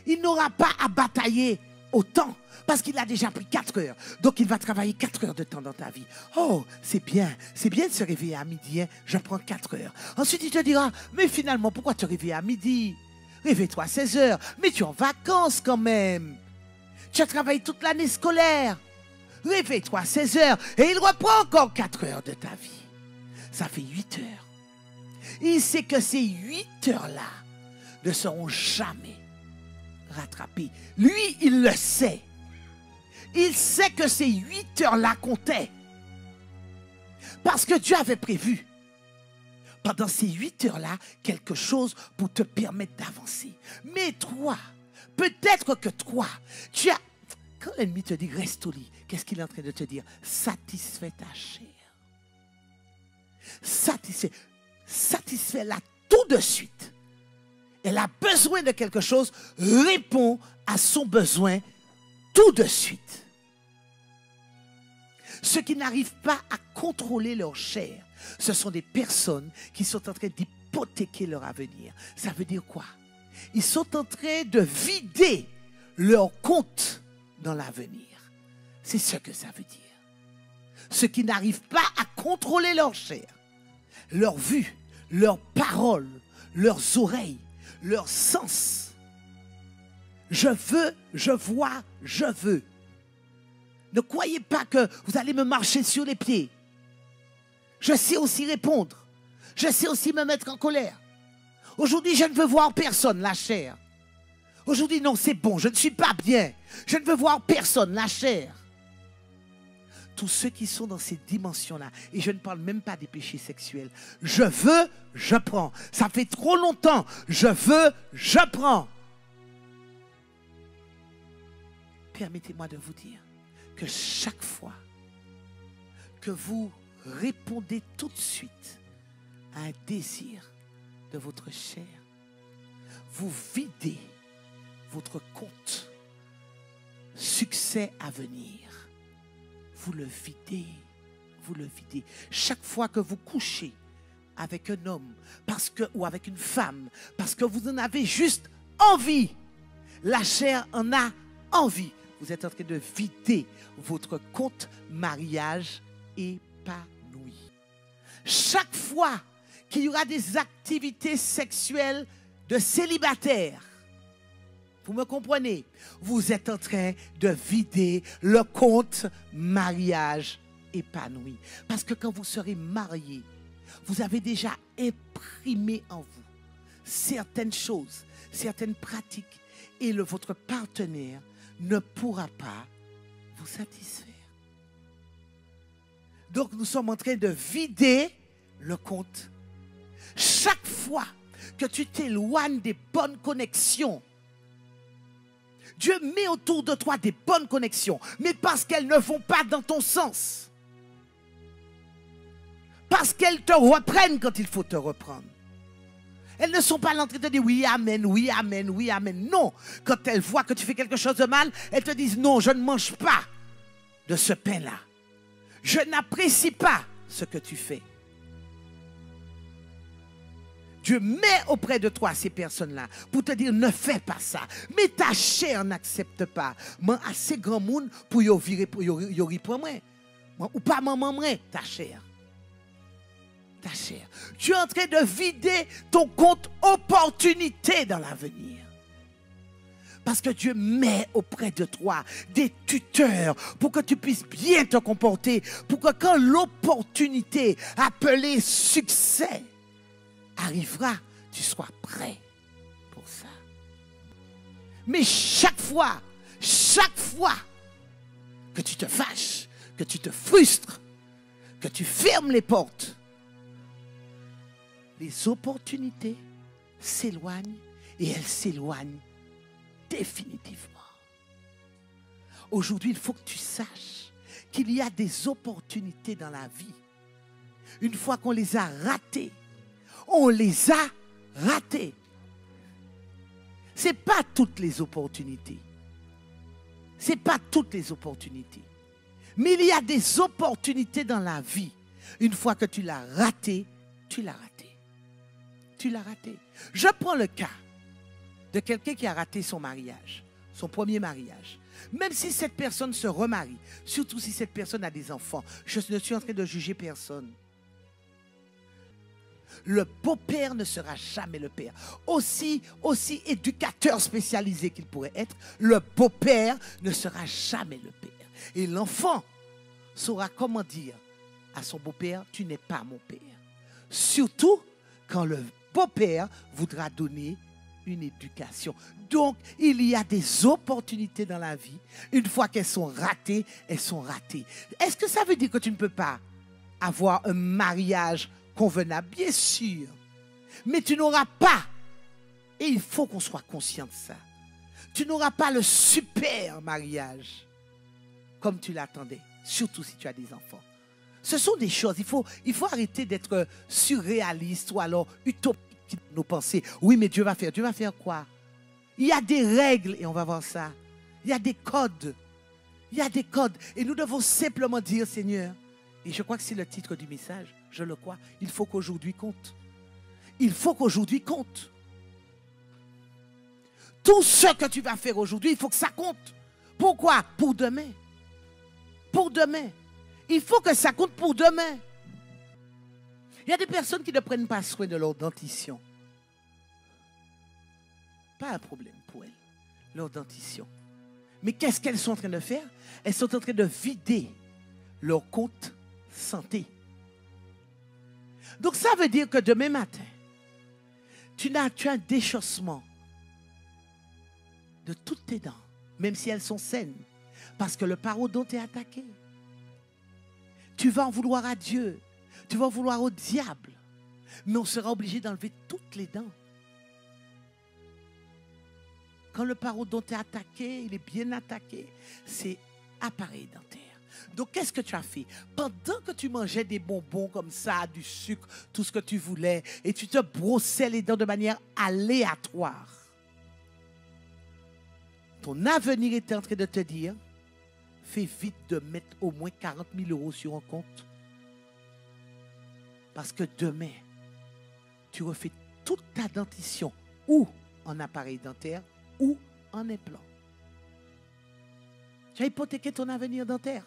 Il n'aura pas à batailler autant parce qu'il a déjà pris 4 heures. Donc, il va travailler 4 heures de temps dans ta vie. Oh, c'est bien de se réveiller à midi. Hein? Je prends 4 heures. Ensuite, il te dira, mais finalement, pourquoi te réveiller à midi? Réveille-toi à 16 heures. Mais tu es en vacances quand même. Tu as travaillé toute l'année scolaire. Réveille-toi à 16 heures. Et il reprend encore 4 heures de ta vie. Ça fait 8 heures. Il sait que ces 8 heures-là ne seront jamais rattrapées. Lui, il le sait. Il sait que ces 8 heures-là comptaient. Parce que Dieu avait prévu, pendant ces 8 heures-là, quelque chose pour te permettre d'avancer. Mais toi, peut-être que toi, tu as... Quand l'ennemi te dit reste au lit, qu'est-ce qu'il est en train de te dire? Satisfais ta chair. Satisfais-la tout de suite. Elle a besoin de quelque chose, réponds à son besoin tout de suite. Ceux qui n'arrivent pas à contrôler leur chair, ce sont des personnes qui sont en train d'hypothéquer leur avenir. Ça veut dire quoi? Ils sont en train de vider leur compte dans l'avenir. C'est ce que ça veut dire. Ceux qui n'arrivent pas à contrôler leur chair, leur vue, leurs paroles, leurs oreilles, leurs sens. Je veux, je vois, je veux. Ne croyez pas que vous allez me marcher sur les pieds. Je sais aussi répondre. Je sais aussi me mettre en colère. Aujourd'hui, je ne veux voir personne, la chair. Aujourd'hui, non, c'est bon, je ne suis pas bien. Je ne veux voir personne, la chair. Tous ceux qui sont dans ces dimensions-là, et je ne parle même pas des péchés sexuels. Je veux, je prends. Ça fait trop longtemps. Je veux, je prends. Permettez-moi de vous dire que chaque fois que vous répondez tout de suite à un désir de votre chair, vous videz votre compte succès à venir. Vous le videz, vous le videz. Chaque fois que vous couchez avec un homme ou avec une femme, parce que vous en avez juste envie, la chair en a envie, vous êtes en train de vider votre compte mariage épanoui. Chaque fois qu'il y aura des activités sexuelles de célibataires, vous me comprenez? Vous êtes en train de vider le compte mariage épanoui. Parce que quand vous serez marié, vous avez déjà imprimé en vous certaines choses, certaines pratiques, et votre partenaire ne pourra pas vous satisfaire. Donc nous sommes en train de vider le compte. Chaque fois que tu t'éloignes des bonnes connexions, Dieu met autour de toi des bonnes connexions, mais parce qu'elles ne vont pas dans ton sens. Parce qu'elles te reprennent quand il faut te reprendre. Elles ne sont pas là en train de dire oui, amen, oui, amen, oui, amen. Non, quand elles voient que tu fais quelque chose de mal, elles te disent non, je ne mange pas de ce pain-là. Je n'apprécie pas ce que tu fais. Dieu met auprès de toi ces personnes-là pour te dire ne fais pas ça. Mais ta chair n'accepte pas. Moi, assez grand monde pour y virer, pour y reprendre. Ou pas maman, ta chair. Ta chair. Tu es en train de vider ton compte opportunité dans l'avenir. Parce que Dieu met auprès de toi des tuteurs pour que tu puisses bien te comporter, pour que quand l'opportunité appelée succès arrivera, tu sois prêt pour ça. Mais chaque fois que tu te fâches, que tu te frustres, que tu fermes les portes, les opportunités s'éloignent et elles s'éloignent définitivement. Aujourd'hui, il faut que tu saches qu'il y a des opportunités dans la vie. Une fois qu'on les a ratées, on les a ratées. Ce n'est pas toutes les opportunités. Ce n'est pas toutes les opportunités. Mais il y a des opportunités dans la vie. Une fois que tu l'as raté, tu l'as raté. Tu l'as raté. Je prends le cas de quelqu'un qui a raté son mariage, son premier mariage. Même si cette personne se remarie, surtout si cette personne a des enfants, je ne suis en train de juger personne. Le beau-père ne sera jamais le père. Aussi éducateur spécialisé qu'il pourrait être, le beau-père ne sera jamais le père. Et l'enfant saura comment dire à son beau-père, tu n'es pas mon père. Surtout quand le beau-père voudra donner une éducation. Donc, il y a des opportunités dans la vie. Une fois qu'elles sont ratées, elles sont ratées. Est-ce que ça veut dire que tu ne peux pas avoir un mariage convenable? Bien sûr. Mais tu n'auras pas, et il faut qu'on soit conscient de ça, tu n'auras pas le super mariage comme tu l'attendais, surtout si tu as des enfants. Ce sont des choses, il faut arrêter d'être surréaliste ou alors utopique dans nos pensées. Oui, mais Dieu va faire. Dieu va faire quoi? Il y a des règles, et on va voir ça. Il y a des codes. Il y a des codes. Et nous devons simplement dire, Seigneur, et je crois que c'est le titre du message, je le crois, il faut qu'aujourd'hui compte. Il faut qu'aujourd'hui compte. Tout ce que tu vas faire aujourd'hui, il faut que ça compte. Pourquoi? Pour demain. Pour demain. Il faut que ça compte pour demain. Il y a des personnes qui ne prennent pas soin de leur dentition. Pas un problème pour elles, leur dentition. Mais qu'est-ce qu'elles sont en train de faire? Elles sont en train de vider leur compte santé. Donc ça veut dire que demain matin, tu as un déchaussement de toutes tes dents, même si elles sont saines, parce que le parodonte est attaqué. Tu vas en vouloir à Dieu, tu vas en vouloir au diable, mais on sera obligé d'enlever toutes les dents. Quand le parodonte est attaqué, il est bien attaqué, c'est appareil dentaire. Donc, qu'est-ce que tu as fait? Pendant que tu mangeais des bonbons comme ça, du sucre, tout ce que tu voulais, et tu te brossais les dents de manière aléatoire, ton avenir était en train de te dire, fais vite de mettre au moins 40 000 € sur un compte. Parce que demain, tu refais toute ta dentition, ou en appareil dentaire, ou en implant. Tu as hypothéqué ton avenir dentaire.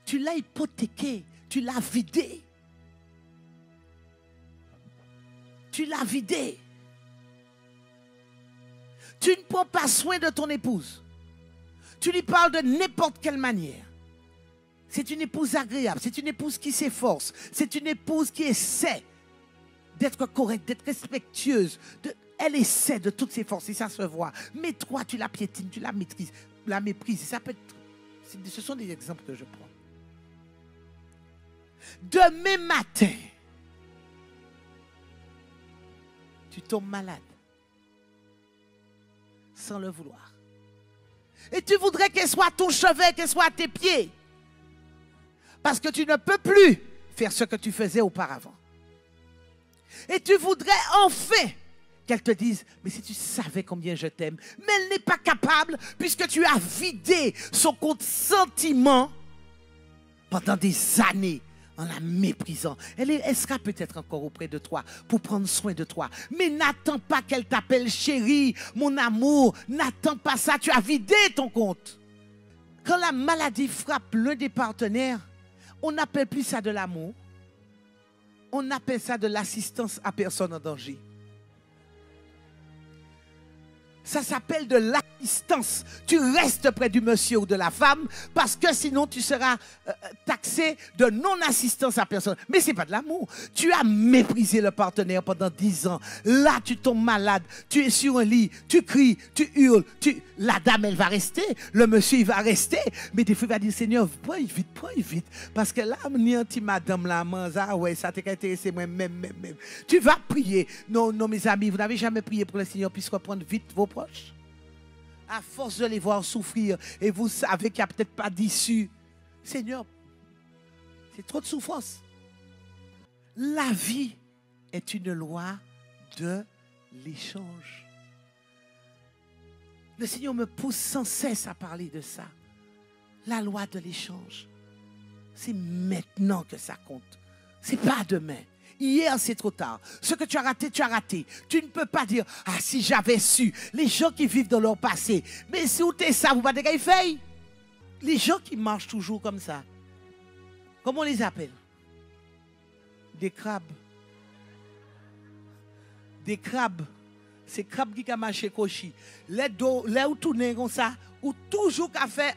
Tu l'as hypothéqué, tu l'as vidé. Tu l'as vidé. Tu ne prends pas soin de ton épouse. Tu lui parles de n'importe quelle manière. C'est une épouse agréable, c'est une épouse qui s'efforce, c'est une épouse qui essaie d'être correcte, d'être respectueuse. Elle essaie de toutes ses forces et ça se voit. Mais toi, tu la piétines, tu la maîtrises, la méprises. Ça peut être, ce sont des exemples que je prends. Demain matin, tu tombes malade sans le vouloir. Et tu voudrais qu'elle soit à ton chevet, qu'elle soit à tes pieds. Parce que tu ne peux plus faire ce que tu faisais auparavant. Et tu voudrais enfin qu'elle te dise, mais si tu savais combien je t'aime. Mais elle n'est pas capable puisque tu as vidé son compte sentiment pendant des années en la méprisant. Elle sera peut-être encore auprès de toi pour prendre soin de toi. Mais n'attends pas qu'elle t'appelle chérie, mon amour. N'attends pas ça, tu as vidé ton compte. Quand la maladie frappe l'un des partenaires, on n'appelle plus ça de l'amour. On appelle ça de l'assistance à personne en danger. Ça s'appelle de l'assistance. Tu restes près du monsieur ou de la femme parce que sinon tu seras taxé de non-assistance à personne. Mais ce n'est pas de l'amour. Tu as méprisé le partenaire pendant 10 ans. Là, tu tombes malade. Tu es sur un lit. Tu cries, tu hurles. La dame, elle va rester. Le monsieur, il va rester. Mais des fois, il va dire, Seigneur, prends vite. Parce que là, ni un petit madame là, ouais, ça t'a intéressé moi-même. Tu vas prier. Non, mes amis, vous n'avez jamais prié pour le Seigneur puisse reprendre vite vos proches. À force de les voir souffrir et vous savez qu'il n'y a peut-être pas d'issue. Seigneur, c'est trop de souffrance. La vie est une loi de l'échange. Le Seigneur me pousse sans cesse à parler de ça. La loi de l'échange. C'est maintenant que ça compte. C'est pas demain. Hier, c'est trop tard. Ce que tu as raté, tu as raté. Tu ne peux pas dire, ah, si j'avais su. Les gens qui vivent dans leur passé. Mais si vous êtes ça, vous ne pouvez pas faire. Les gens qui marchent toujours comme ça. Comment on les appelle? Des crabes. Des crabes. C'est crabes qui marchent cochi. Là où tu es comme ça, ou toujours qu'à faire,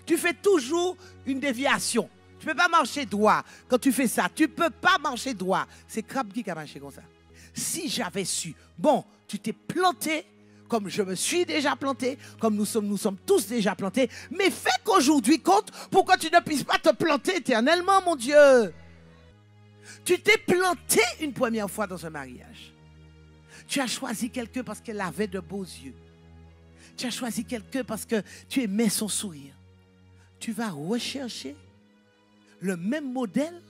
tu fais toujours une déviation. Tu ne peux pas marcher droit quand tu fais ça. Tu ne peux pas marcher droit. C'est crabe qui a marché comme ça. Si j'avais su, bon, tu t'es planté, comme je me suis déjà planté, comme nous sommes tous déjà plantés, mais fais qu'aujourd'hui compte pour que tu ne puisses pas te planter éternellement, mon Dieu. Tu t'es planté une première fois dans un mariage. Tu as choisi quelqu'un parce qu'elle avait de beaux yeux. Tu as choisi quelqu'un parce que tu aimais son sourire. Tu vas rechercher le même modèle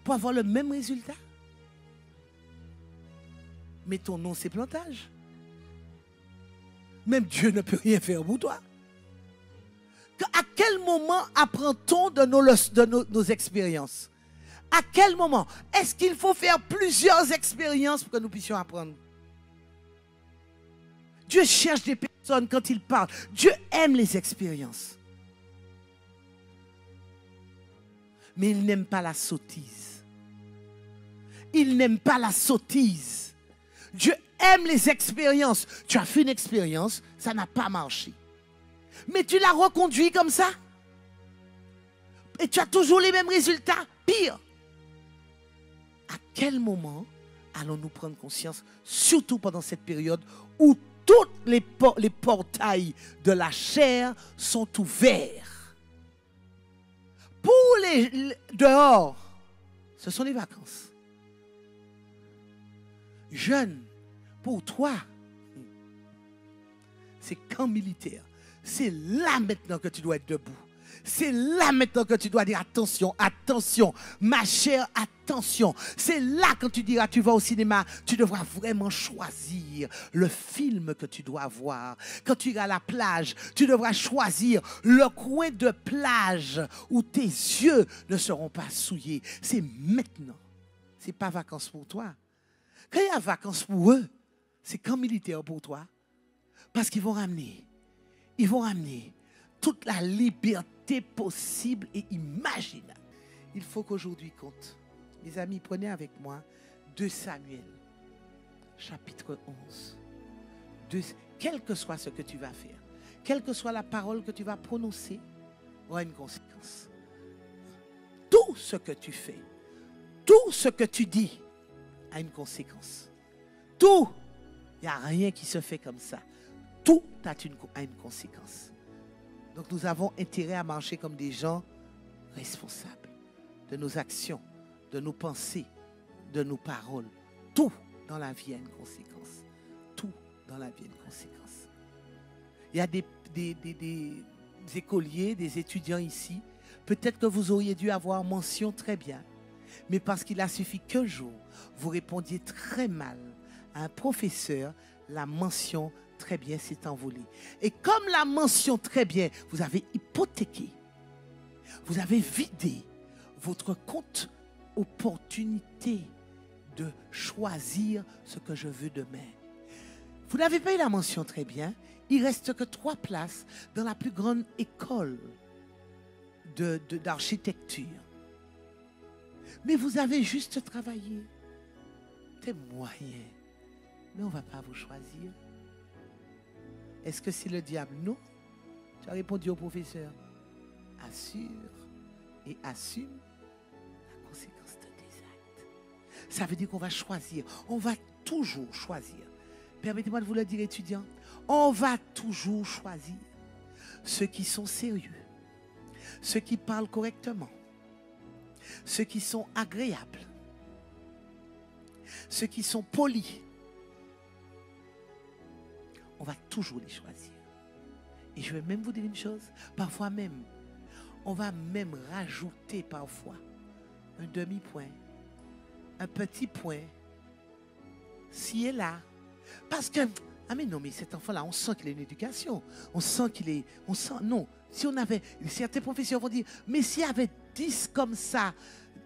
pour avoir le même résultat. Mais ton nom, c'est plantage. Même Dieu ne peut rien faire pour toi. À quel moment apprend-on de nos expériences? À quel moment? Est-ce qu'il faut faire plusieurs expériences pour que nous puissions apprendre? Dieu cherche des personnes quand il parle. Dieu aime les expériences. Mais il n'aime pas la sottise. Il n'aime pas la sottise. Dieu aime les expériences. Tu as fait une expérience, ça n'a pas marché. Mais tu l'as reconduit comme ça. Et tu as toujours les mêmes résultats. Pire. À quel moment allons-nous prendre conscience, surtout pendant cette période où tous les portails de la chair sont ouverts? Pour les dehors, ce sont les vacances. Jeune, pour toi, c'est camp militaire. C'est là maintenant que tu dois être debout. C'est là maintenant que tu dois dire attention, attention, ma chère, attention. C'est là quand tu diras tu vas au cinéma, tu devras vraiment choisir le film que tu dois voir. Quand tu iras à la plage, tu devras choisir le coin de plage où tes yeux ne seront pas souillés. C'est maintenant. Ce n'est pas vacances pour toi. Quand il y a vacances pour eux, c'est camp militaire pour toi. Parce qu'ils vont ramener toute la liberté possible et imaginable. Il faut qu'aujourd'hui compte. Mes amis, prenez avec moi 2 Samuel, chapitre 11. Quel que soit ce que tu vas faire, quelle que soit la parole que tu vas prononcer, aura une conséquence. Tout ce que tu fais, tout ce que tu dis a une conséquence. Tout, il n'y a rien qui se fait comme ça. Tout a une conséquence. Donc nous avons intérêt à marcher comme des gens responsables de nos actions, de nos pensées, de nos paroles. Tout dans la vie a une conséquence. Tout dans la vie a une conséquence. Il y a des écoliers, des étudiants ici. Peut-être que vous auriez dû avoir mention très bien. Mais parce qu'il a suffi qu'un jour, vous répondiez très mal à un professeur, la mention très bien s'est envolée. Et comme la mention très bien, vous avez hypothéqué, vous avez vidé votre compte opportunité de choisir ce que je veux demain. Vous n'avez pas eu la mention très bien. Il ne reste que 3 places dans la plus grande école d'architecture. Mais vous avez juste travaillé. C'est moyen. mais on ne va pas vous choisir. Est-ce que c'est le diable? Non. Tu as répondu au professeur. Assure et assume la conséquence de tes actes. Ça veut dire qu'on va choisir. On va toujours choisir. Permettez-moi de vous le dire, étudiants. On va toujours choisir ceux qui sont sérieux, ceux qui parlent correctement, ceux qui sont agréables, ceux qui sont polis. On va toujours les choisir. Et je vais même vous dire une chose, parfois même, on va même rajouter parfois un demi-point, un petit point, ci et là. Parce que, ah mais non, mais cet enfant-là, on sent qu'il a une éducation. On sent qu'il est, non. Si on avait, certains professeurs vont dire, mais s'il y avait 10 comme ça,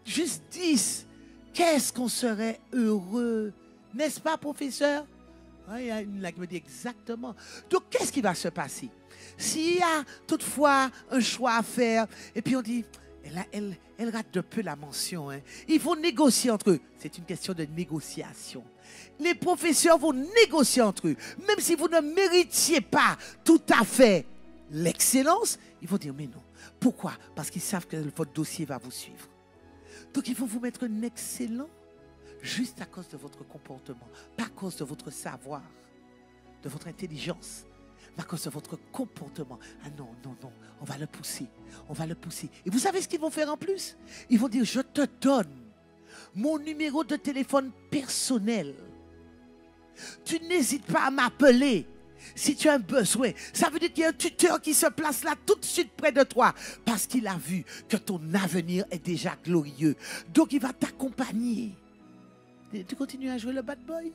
juste 10, qu'est-ce qu'on serait heureux? N'est-ce pas, professeur? Il y a une là qui me dit exactement. Donc, qu'est-ce qui va se passer? S'il y a toutefois un choix à faire, et puis on dit, elle rate de peu la mention. Hein. Il faut négocier entre eux. C'est une question de négociation. Les professeurs vont négocier entre eux. Même si vous ne méritiez pas tout à fait l'excellence, ils vont dire, mais non. Pourquoi? Parce qu'ils savent que votre dossier va vous suivre. Donc, il faut vous mettre un excellent juste à cause de votre comportement, pas à cause de votre savoir, de votre intelligence, mais à cause de votre comportement. Ah non, non, non, on va le pousser, on va le pousser. Et vous savez ce qu'ils vont faire en plus? Ils vont dire, je te donne mon numéro de téléphone personnel. Tu n'hésites pas à m'appeler si tu as un besoin. Ça veut dire qu'il y a un tuteur qui se place là tout de suite près de toi parce qu'il a vu que ton avenir est déjà glorieux. Donc il va t'accompagner. Tu continues à jouer le bad boy?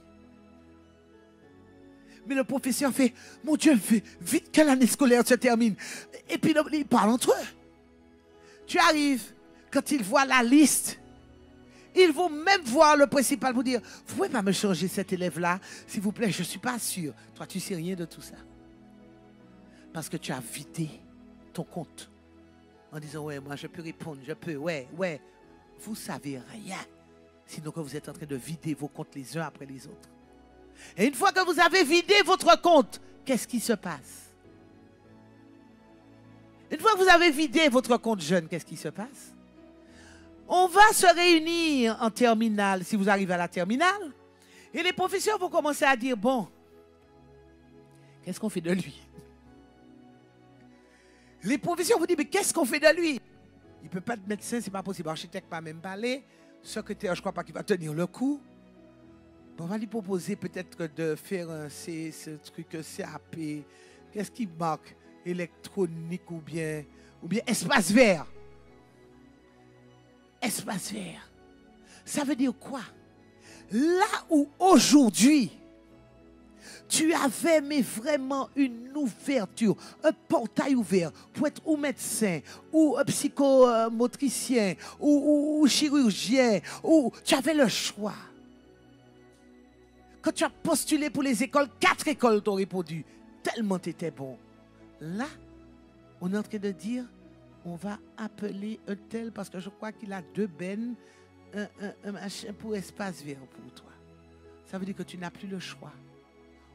Mais le professeur fait, mon Dieu, vite que l'année scolaire se termine. Et puis ils parlent entre eux. Tu arrives, quand ils voient la liste, ils vont même voir le principal pour dire, vous pouvez pas me changer cet élève-là, s'il vous plaît, je ne suis pas sûr. Toi, tu ne sais rien de tout ça. Parce que tu as vidé ton compte. En disant, ouais, moi je peux répondre, je peux, ouais. Vous savez rien. Sinon que vous êtes en train de vider vos comptes les uns après les autres. Et une fois que vous avez vidé votre compte, qu'est-ce qui se passe? Une fois que vous avez vidé votre compte jeune, qu'est-ce qui se passe? On va se réunir en terminale, si vous arrivez à la terminale, et les professeurs vont commencer à dire, bon, qu'est-ce qu'on fait de lui? Les professeurs vous disent, mais qu'est-ce qu'on fait de lui? Il ne peut pas être médecin, ce n'est pas possible. Architecte, pas même parler. Secrétaire, je ne crois pas qu'il va tenir le coup. On va lui proposer peut-être de faire ce truc CAP. Qu'est-ce qui manque? Électronique ou bien espace vert. Espace vert. Ça veut dire quoi? Là où aujourd'hui, tu avais mais vraiment une ouverture, un portail ouvert pour être ou médecin, ou psychomotricien, ou chirurgien, ou tu avais le choix. Quand tu as postulé pour les écoles, 4 écoles t'ont répondu, tellement tu étais bon. Là, on est en train de dire, on va appeler un tel parce que je crois qu'il a 2 bennes, un machin pour espace vert pour toi. Ça veut dire que tu n'as plus le choix.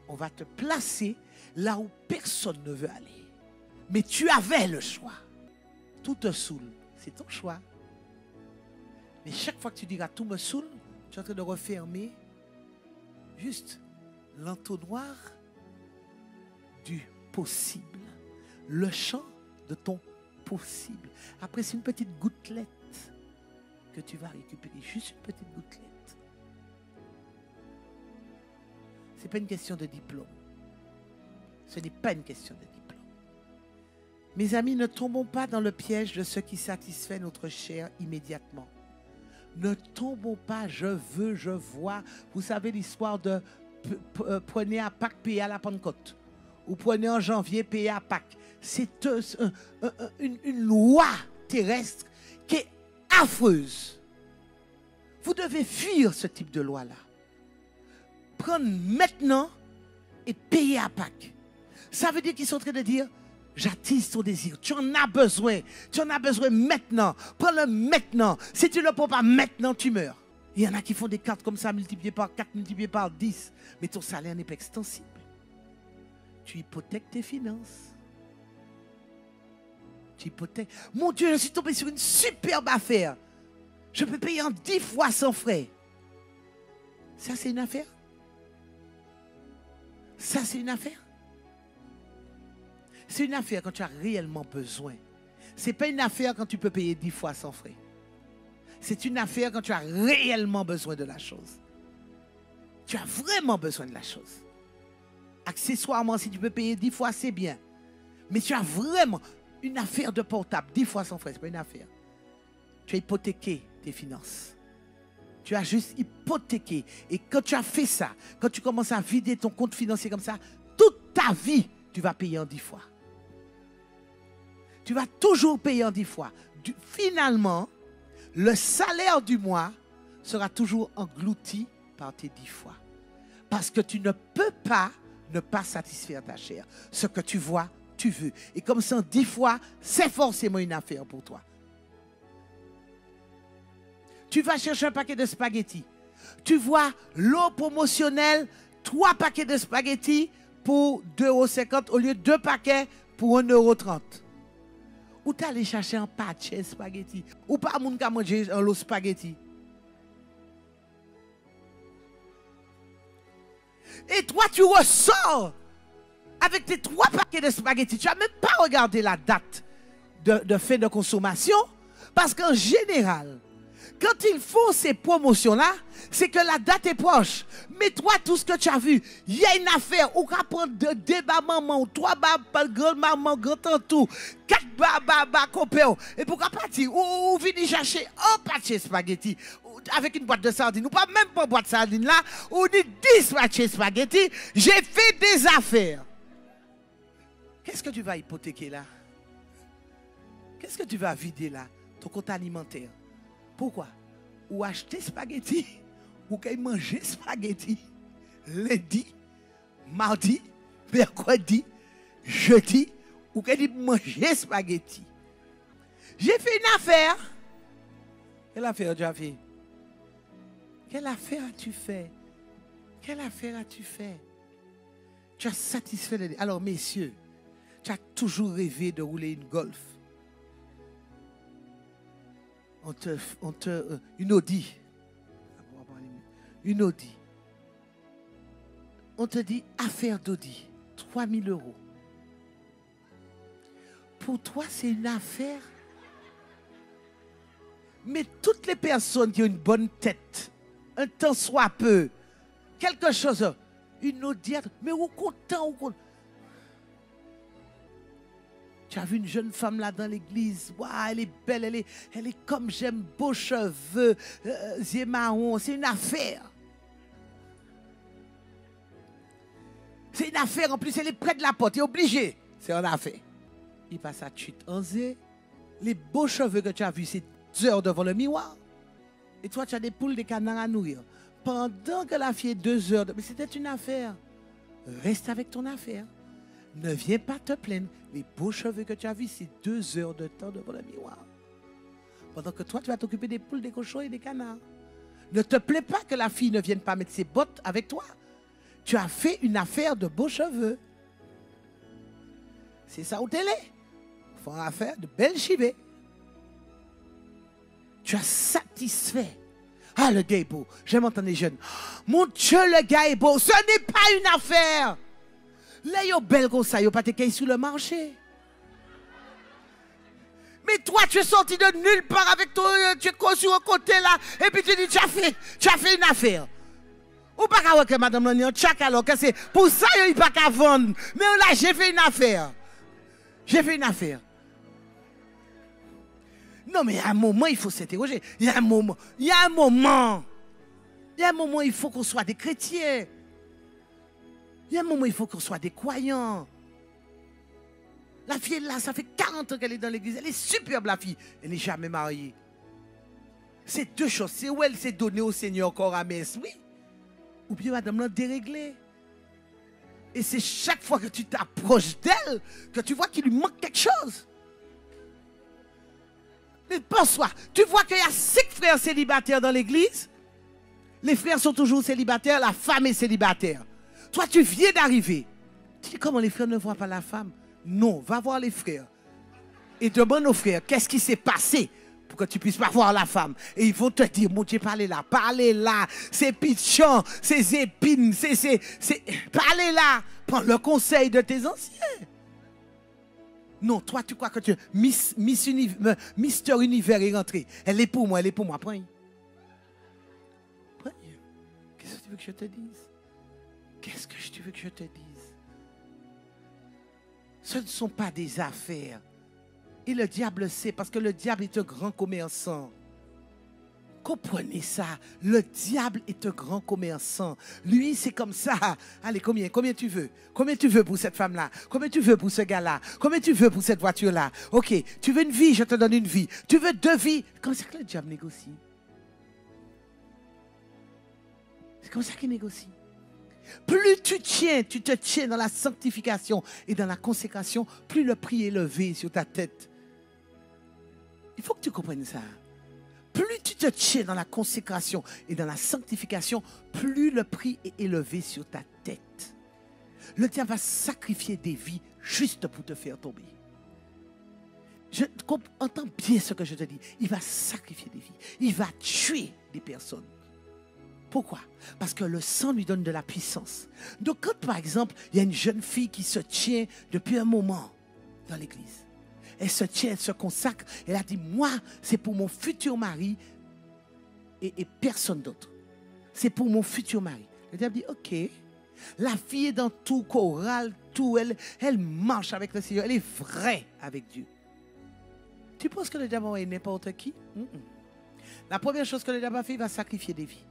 On va te placer là où personne ne veut aller. Mais tu avais le choix. Tout te saoule. C'est ton choix. Mais chaque fois que tu diras tout me saoule, tu es en train de refermer juste l'entonnoir du possible. Le champ de ton possible. Après, c'est une petite gouttelette que tu vas récupérer. Juste une petite gouttelette. Ce n'est pas une question de diplôme. Ce n'est pas une question de diplôme. Mes amis, ne tombons pas dans le piège de ce qui satisfait notre chair immédiatement. Ne tombons pas, je veux, je vois. Vous savez l'histoire de prenez à Pâques, payez à la Pentecôte. Ou prenez en janvier, payez à Pâques. C'est une loi terrestre qui est affreuse. Vous devez fuir ce type de loi-là. Prendre maintenant et payer à Pâques. Ça veut dire qu'ils sont en train de dire, j'attise ton désir. Tu en as besoin. Tu en as besoin maintenant. Prends-le maintenant. Si tu ne le prends pas maintenant, tu meurs. Il y en a qui font des cartes comme ça, multipliées par 4, multipliées par 10. Mais ton salaire n'est pas extensible. Tu hypothèques tes finances. Tu hypothèques. Mon Dieu, je suis tombé sur une superbe affaire. Je peux payer en 10 fois sans frais. Ça, c'est une affaire? Ça, c'est une affaire? C'est une affaire quand tu as réellement besoin. Ce n'est pas une affaire quand tu peux payer 10 fois sans frais. C'est une affaire quand tu as réellement besoin de la chose. Tu as vraiment besoin de la chose. Accessoirement, si tu peux payer 10 fois, c'est bien. Mais tu as vraiment une affaire de portable, 10 fois sans frais, ce n'est pas une affaire. Tu as hypothéqué tes finances. Tu as juste hypothéqué. Et quand tu as fait ça, quand tu commences à vider ton compte financier comme ça, toute ta vie, tu vas payer en 10 fois. Tu vas toujours payer en 10 fois. Finalement, le salaire du mois sera toujours englouti par tes 10 fois. Parce que tu ne peux pas ne pas satisfaire ta chair. Ce que tu vois, tu veux. Et comme ça, 10 fois, c'est forcément une affaire pour toi. Tu vas chercher un paquet de spaghettis. Tu vois l'eau promotionnelle, 3 paquets de spaghettis pour 2,50 € au lieu de 2 paquets pour 1,30 €. Ou tu allé chercher un pâté spaghetti. Ou pas moun ka manger un lot spaghetti. Et toi, tu ressors avec tes 3 paquets de spaghettis. Tu n'as même pas regardé la date de fin de consommation. Parce qu'en général, quand ils font ces promotions-là, c'est que la date est proche. Mais toi, tout ce que tu as vu, il y a une affaire. On va prendre 2 maman, 3 grand-maman, grand-tantou, 4 copains. Et pourquoi pas dire, ou venir chercher un pâté spaghetti avec une boîte de sardines. Ou pas même pas une boîte de sardines là. Ou dit 10 pâtés spaghetti. J'ai fait des affaires. Qu'est-ce que tu vas hypothéquer là? Qu'est-ce que tu vas vider là? Ton compte alimentaire. Pourquoi? Ou acheter spaghetti, ou manger spaghetti lundi, mardi, mercredi, jeudi, ou manger spaghetti. J'ai fait une affaire. Quelle affaire tu as fait? Quelle affaire as-tu fait? Quelle affaire as-tu fait? Tu as satisfait les... Alors, messieurs, tu as toujours rêvé de rouler une Golf. Une Audi. Une Audi. On te dit affaire d'Audi. 3 000 €. Pour toi, c'est une affaire. Mais toutes les personnes qui ont une bonne tête, un temps soit peu, quelque chose, une Audi, mais où content, Tu as vu une jeune femme là dans l'église. Wow, elle est belle, elle est comme j'aime, beaux cheveux, yeux marrons. C'est une affaire. C'est une affaire. En plus, elle est près de la porte. Elle est obligée. C'est une affaire. Il passe à chute en zé. Les beaux cheveux que tu as vus, c'est 2 heures devant le miroir. Et toi, tu as des poules, des canards à nourrir. Pendant que la fille est 2 heures. Mais c'était une affaire. Reste avec ton affaire. Ne viens pas te plaindre. Les beaux cheveux que tu as vus, c'est 2 heures de temps devant le miroir. Pendant que toi, tu vas t'occuper des poules, des cochons et des canards. Ne te plains pas que la fille ne vienne pas mettre ses bottes avec toi. Tu as fait une affaire de beaux cheveux. C'est ça au télé. Il faut une affaire de belles chivées. Tu as satisfait. Ah, le gars est beau. J'aime entendre les jeunes. Mon Dieu, le gars est beau. Ce n'est pas une affaire. Là, il est belle comme ça, il n'y a pas de cailles sur le marché. Mais toi, tu es sorti de nulle part avec toi, tu es sur un côté là, et puis tu dis, tu as fait une affaire. Ou pas qu'à voir que madame Lani, tchak alors que c'est pour ça il n'y a pas qu'à vendre. Mais là, j'ai fait une affaire. J'ai fait une affaire. Non, mais il y a un moment, il faut s'interroger. Il y a un moment, il faut qu'on soit des chrétiens. Il y a un moment, il faut qu'on soit des croyants. La fille est là, ça fait 40 ans qu'elle est dans l'église. Elle est superbe, la fille. Elle n'est jamais mariée. C'est 2 choses. C'est où elle s'est donnée au Seigneur corps à messe, oui. Ou bien madame l'a déréglée. Et c'est chaque fois que tu t'approches d'elle que tu vois qu'il lui manque quelque chose. Mais pense-toi, tu vois qu'il y a 5 frères célibataires dans l'église. Les frères sont toujours célibataires, la femme est célibataire. Toi, tu viens d'arriver. Tu dis, comment les frères ne voient pas la femme? Non, va voir les frères. Et demande aux frères, qu'est-ce qui s'est passé pour que tu puisses pas voir la femme? Et ils vont te dire, mon Dieu, parlez là, c'est pitchant, c'est épines, parlez là. Prends le conseil de tes anciens. Non, toi, tu crois que tu... Mister Univers est rentré. Elle est pour moi, Prends. Qu'est-ce que tu veux que je te dise? Qu'est-ce que tu veux que je te dise? Ce ne sont pas des affaires. Et le diable sait, parce que le diable est un grand commerçant. Comprenez ça. Le diable est un grand commerçant. Lui, c'est comme ça. Allez, combien tu veux? Combien tu veux pour cette femme-là? Combien tu veux pour ce gars-là? Combien tu veux pour cette voiture-là? Ok, tu veux une vie, je te donne une vie. Tu veux 2 vies? Comme ça que le diable négocie. C'est comme ça qu'il négocie. Plus tu te tiens dans la sanctification et dans la consécration, plus le prix est élevé sur ta tête. Il faut que tu comprennes ça. Plus tu te tiens dans la consécration et dans la sanctification, plus le prix est élevé sur ta tête. Le diable va sacrifier des vies juste pour te faire tomber. Entends bien ce que je te dis. Il va sacrifier des vies. Il va tuer des personnes. Pourquoi? Parce que le sang lui donne de la puissance. Donc quand par exemple, il y a une jeune fille qui se tient depuis un moment dans l'église. Elle se tient, elle se consacre. Elle a dit, moi, c'est pour mon futur mari et personne d'autre. C'est pour mon futur mari. Le diable dit, ok. La fille est dans tout choral, tout. Elle marche avec le Seigneur. Elle est vraie avec Dieu. Tu penses que le diable est n'importe qui? La première chose que le diable a fait, il va sacrifier des vies.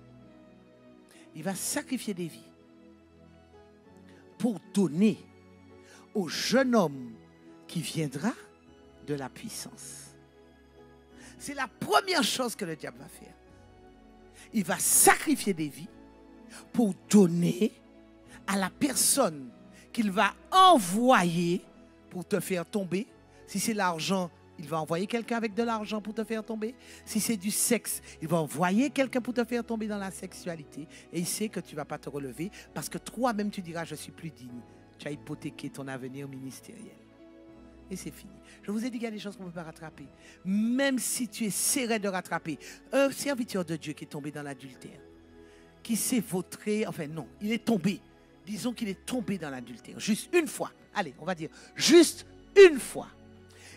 Il va sacrifier des vies pour donner au jeune homme qui viendra de la puissance. C'est la première chose que le diable va faire. Il va sacrifier des vies pour donner à la personne qu'il va envoyer pour te faire tomber. Si c'est l'argent, il va envoyer quelqu'un avec de l'argent pour te faire tomber. Si c'est du sexe, il va envoyer quelqu'un pour te faire tomber dans la sexualité. Et il sait que tu ne vas pas te relever parce que toi-même tu diras, je suis plus digne. Tu as hypothéqué ton avenir ministériel. Et c'est fini. Je vous ai dit qu'il y a des choses qu'on ne peut pas rattraper. Même si tu essaierais de rattraper un serviteur de Dieu qui est tombé dans l'adultère, qui s'est vautré, enfin non, il est tombé. Disons qu'il est tombé dans l'adultère. Juste une fois. Allez, on va dire juste une fois.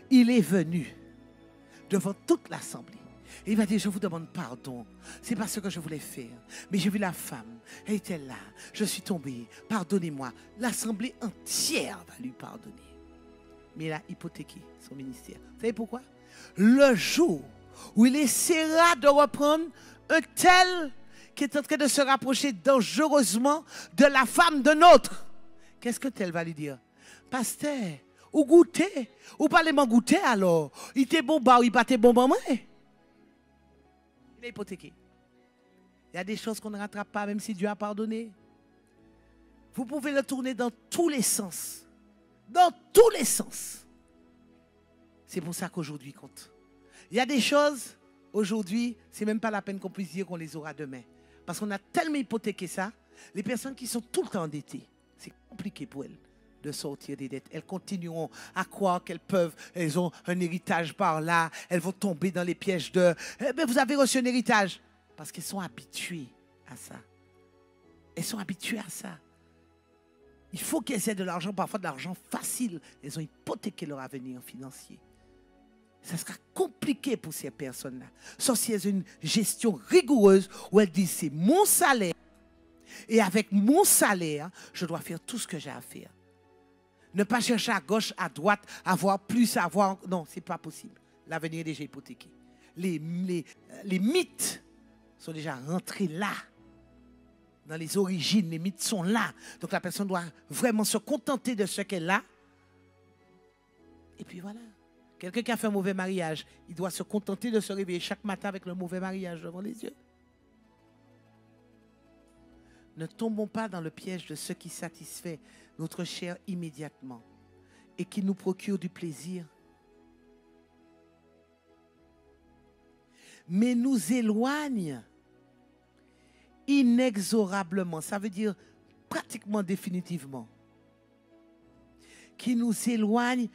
Il est venu devant toute l'assemblée. Et il va dire, je vous demande pardon. C'est pas ce que je voulais faire. Mais j'ai vu la femme. Elle était là. Je suis tombé. Pardonnez-moi. L'assemblée entière va lui pardonner. Mais il a hypothéqué son ministère. Vous savez pourquoi? Le jour où il essaiera de reprendre un tel qui est en train de se rapprocher dangereusement de la femme d'un autre, qu'est-ce que tel va lui dire? Pasteur, ou goûter, ou pas les goûter alors? Il était bon, bah, il battait bon, maman. Il est hypothéqué. Il y a des choses qu'on ne rattrape pas, même si Dieu a pardonné. Vous pouvez le tourner dans tous les sens. Dans tous les sens. C'est pour ça qu'aujourd'hui compte. Il y a des choses, aujourd'hui, c'est même pas la peine qu'on puisse dire qu'on les aura demain. Parce qu'on a tellement hypothéqué ça, les personnes qui sont tout le temps endettées, c'est compliqué pour elles de sortir des dettes. Elles continueront à croire qu'elles peuvent, elles ont un héritage par là, elles vont tomber dans les pièges de « vous avez reçu un héritage ». Parce qu'elles sont habituées à ça. Elles sont habituées à ça. Il faut qu'elles aient de l'argent, parfois de l'argent facile. Elles ont hypothéqué leur avenir financier. Ça sera compliqué pour ces personnes-là. Sauf si elles ont une gestion rigoureuse où elles disent, c'est mon salaire. Et avec mon salaire, je dois faire tout ce que j'ai à faire. Ne pas chercher à gauche, à droite, avoir plus, avoir... Non, ce n'est pas possible. L'avenir est déjà hypothéqué. Les mythes sont déjà rentrés là. Dans les origines, les mythes sont là. Donc la personne doit vraiment se contenter de ce qu'elle a. Et puis voilà. Quelqu'un qui a fait un mauvais mariage, il doit se contenter de se réveiller chaque matin avec le mauvais mariage devant les yeux. Ne tombons pas dans le piège de ce qui satisfait notre chair immédiatement et qui nous procure du plaisir, mais nous éloigne inexorablement, ça veut dire pratiquement définitivement, qui nous éloigne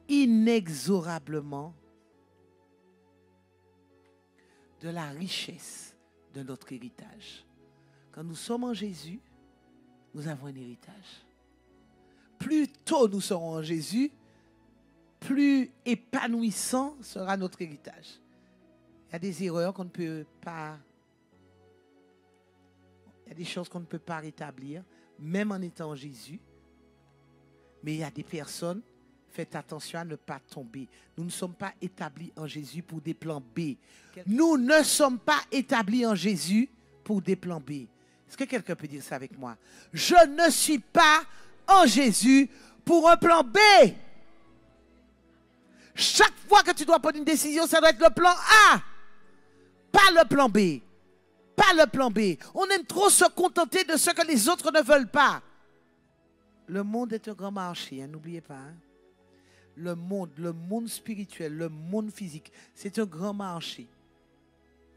inexorablement de la richesse de notre héritage. Quand nous sommes en Jésus, nous avons un héritage. Plus tôt nous serons en Jésus, plus épanouissant sera notre héritage. Il y a des erreurs qu'on ne peut pas... Il y a des choses qu'on ne peut pas rétablir, même en étant en Jésus. Mais il y a des personnes, faites attention à ne pas tomber. Nous ne sommes pas établis en Jésus pour des plans B. Nous ne sommes pas établis en Jésus pour des plans B. Est-ce que quelqu'un peut dire ça avec moi? Je ne suis pas en Jésus pour un plan B. Chaque fois que tu dois prendre une décision, ça doit être le plan A, pas le plan B. Pas le plan B. On aime trop se contenter de ce que les autres ne veulent pas. Le monde est un grand marché, hein, n'oubliez pas. Hein. Le monde spirituel, le monde physique, c'est un grand marché.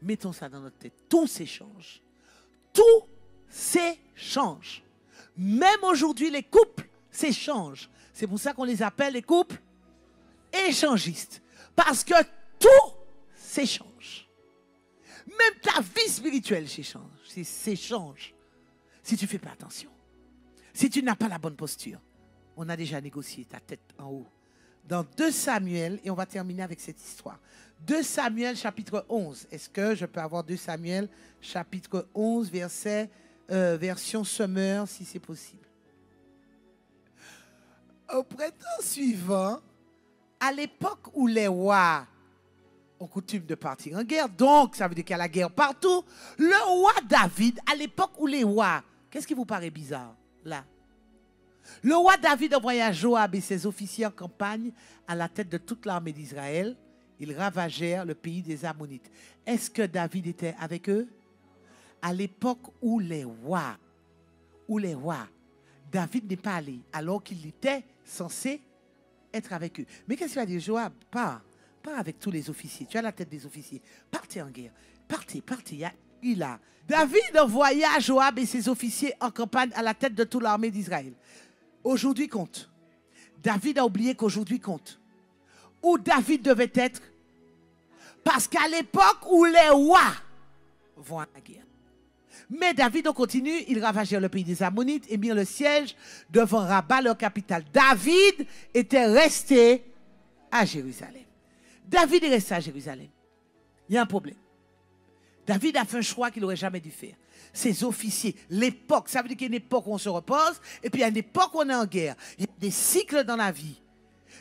Mettons ça dans notre tête. Tout s'échange. Tout s'échange. Même aujourd'hui, les couples s'échangent. C'est pour ça qu'on les appelle les couples échangistes. Parce que tout s'échange. Même ta vie spirituelle s'échange. Si tu ne fais pas attention. Si tu n'as pas la bonne posture. On a déjà négocié ta tête en haut. Dans 2 Samuel, et on va terminer avec cette histoire. 2 Samuel chapitre 11. Est-ce que je peux avoir 2 Samuel chapitre 11 version Summer si c'est possible. Au printemps suivant, à l'époque où les rois ont coutume de partir en guerre, donc ça veut dire qu'il y a la guerre partout, le roi David, à l'époque où les rois, qu'est-ce qui vous paraît bizarre là? Le roi David envoya Joab et ses officiers en campagne à la tête de toute l'armée d'Israël. Ils ravagèrent le pays des Ammonites. Est-ce que David était avec eux? À l'époque où les rois, David n'est pas allé alors qu'il était censé être avec eux. Mais qu'est-ce qu'il va dire? Joab, pars avec tous les officiers. Tu as la tête des officiers. Partez en guerre. Partez. Il a. David envoya Joab et ses officiers en campagne à la tête de toute l'armée d'Israël. Aujourd'hui compte. David a oublié qu'aujourd'hui compte. Où David devait être. Parce qu'à l'époque où les rois vont à la guerre. Mais David, on continue, ils ravagèrent le pays des Ammonites et mirent le siège devant Rabat, leur capitale. David était resté à Jérusalem. David est resté à Jérusalem. Il y a un problème. David a fait un choix qu'il n'aurait jamais dû faire. Ses officiers, l'époque, ça veut dire qu'il y a une époque où on se repose, et puis il y a une époque où on est en guerre. Il y a des cycles dans la vie.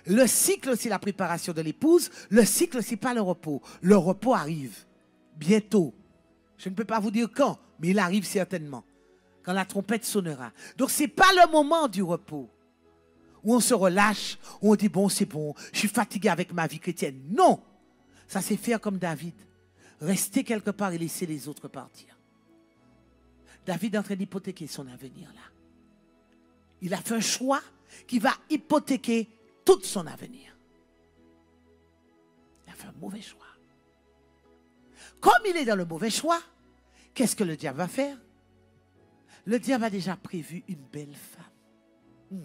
Le cycle, c'est la préparation de l'épouse. Le cycle, ce n'est pas le repos. Le repos arrive bientôt. Je ne peux pas vous dire quand, mais il arrive certainement. Quand la trompette sonnera. Donc, ce n'est pas le moment du repos. Où on se relâche, où on dit, bon, c'est bon, je suis fatigué avec ma vie chrétienne. Non! Ça, c'est faire comme David. Rester quelque part et laisser les autres partir. David est en train d'hypothéquer son avenir là. Il a fait un choix qui va hypothéquer tout son avenir. Il a fait un mauvais choix. Comme il est dans le mauvais choix, qu'est-ce que le diable va faire? Le diable a déjà prévu une belle femme.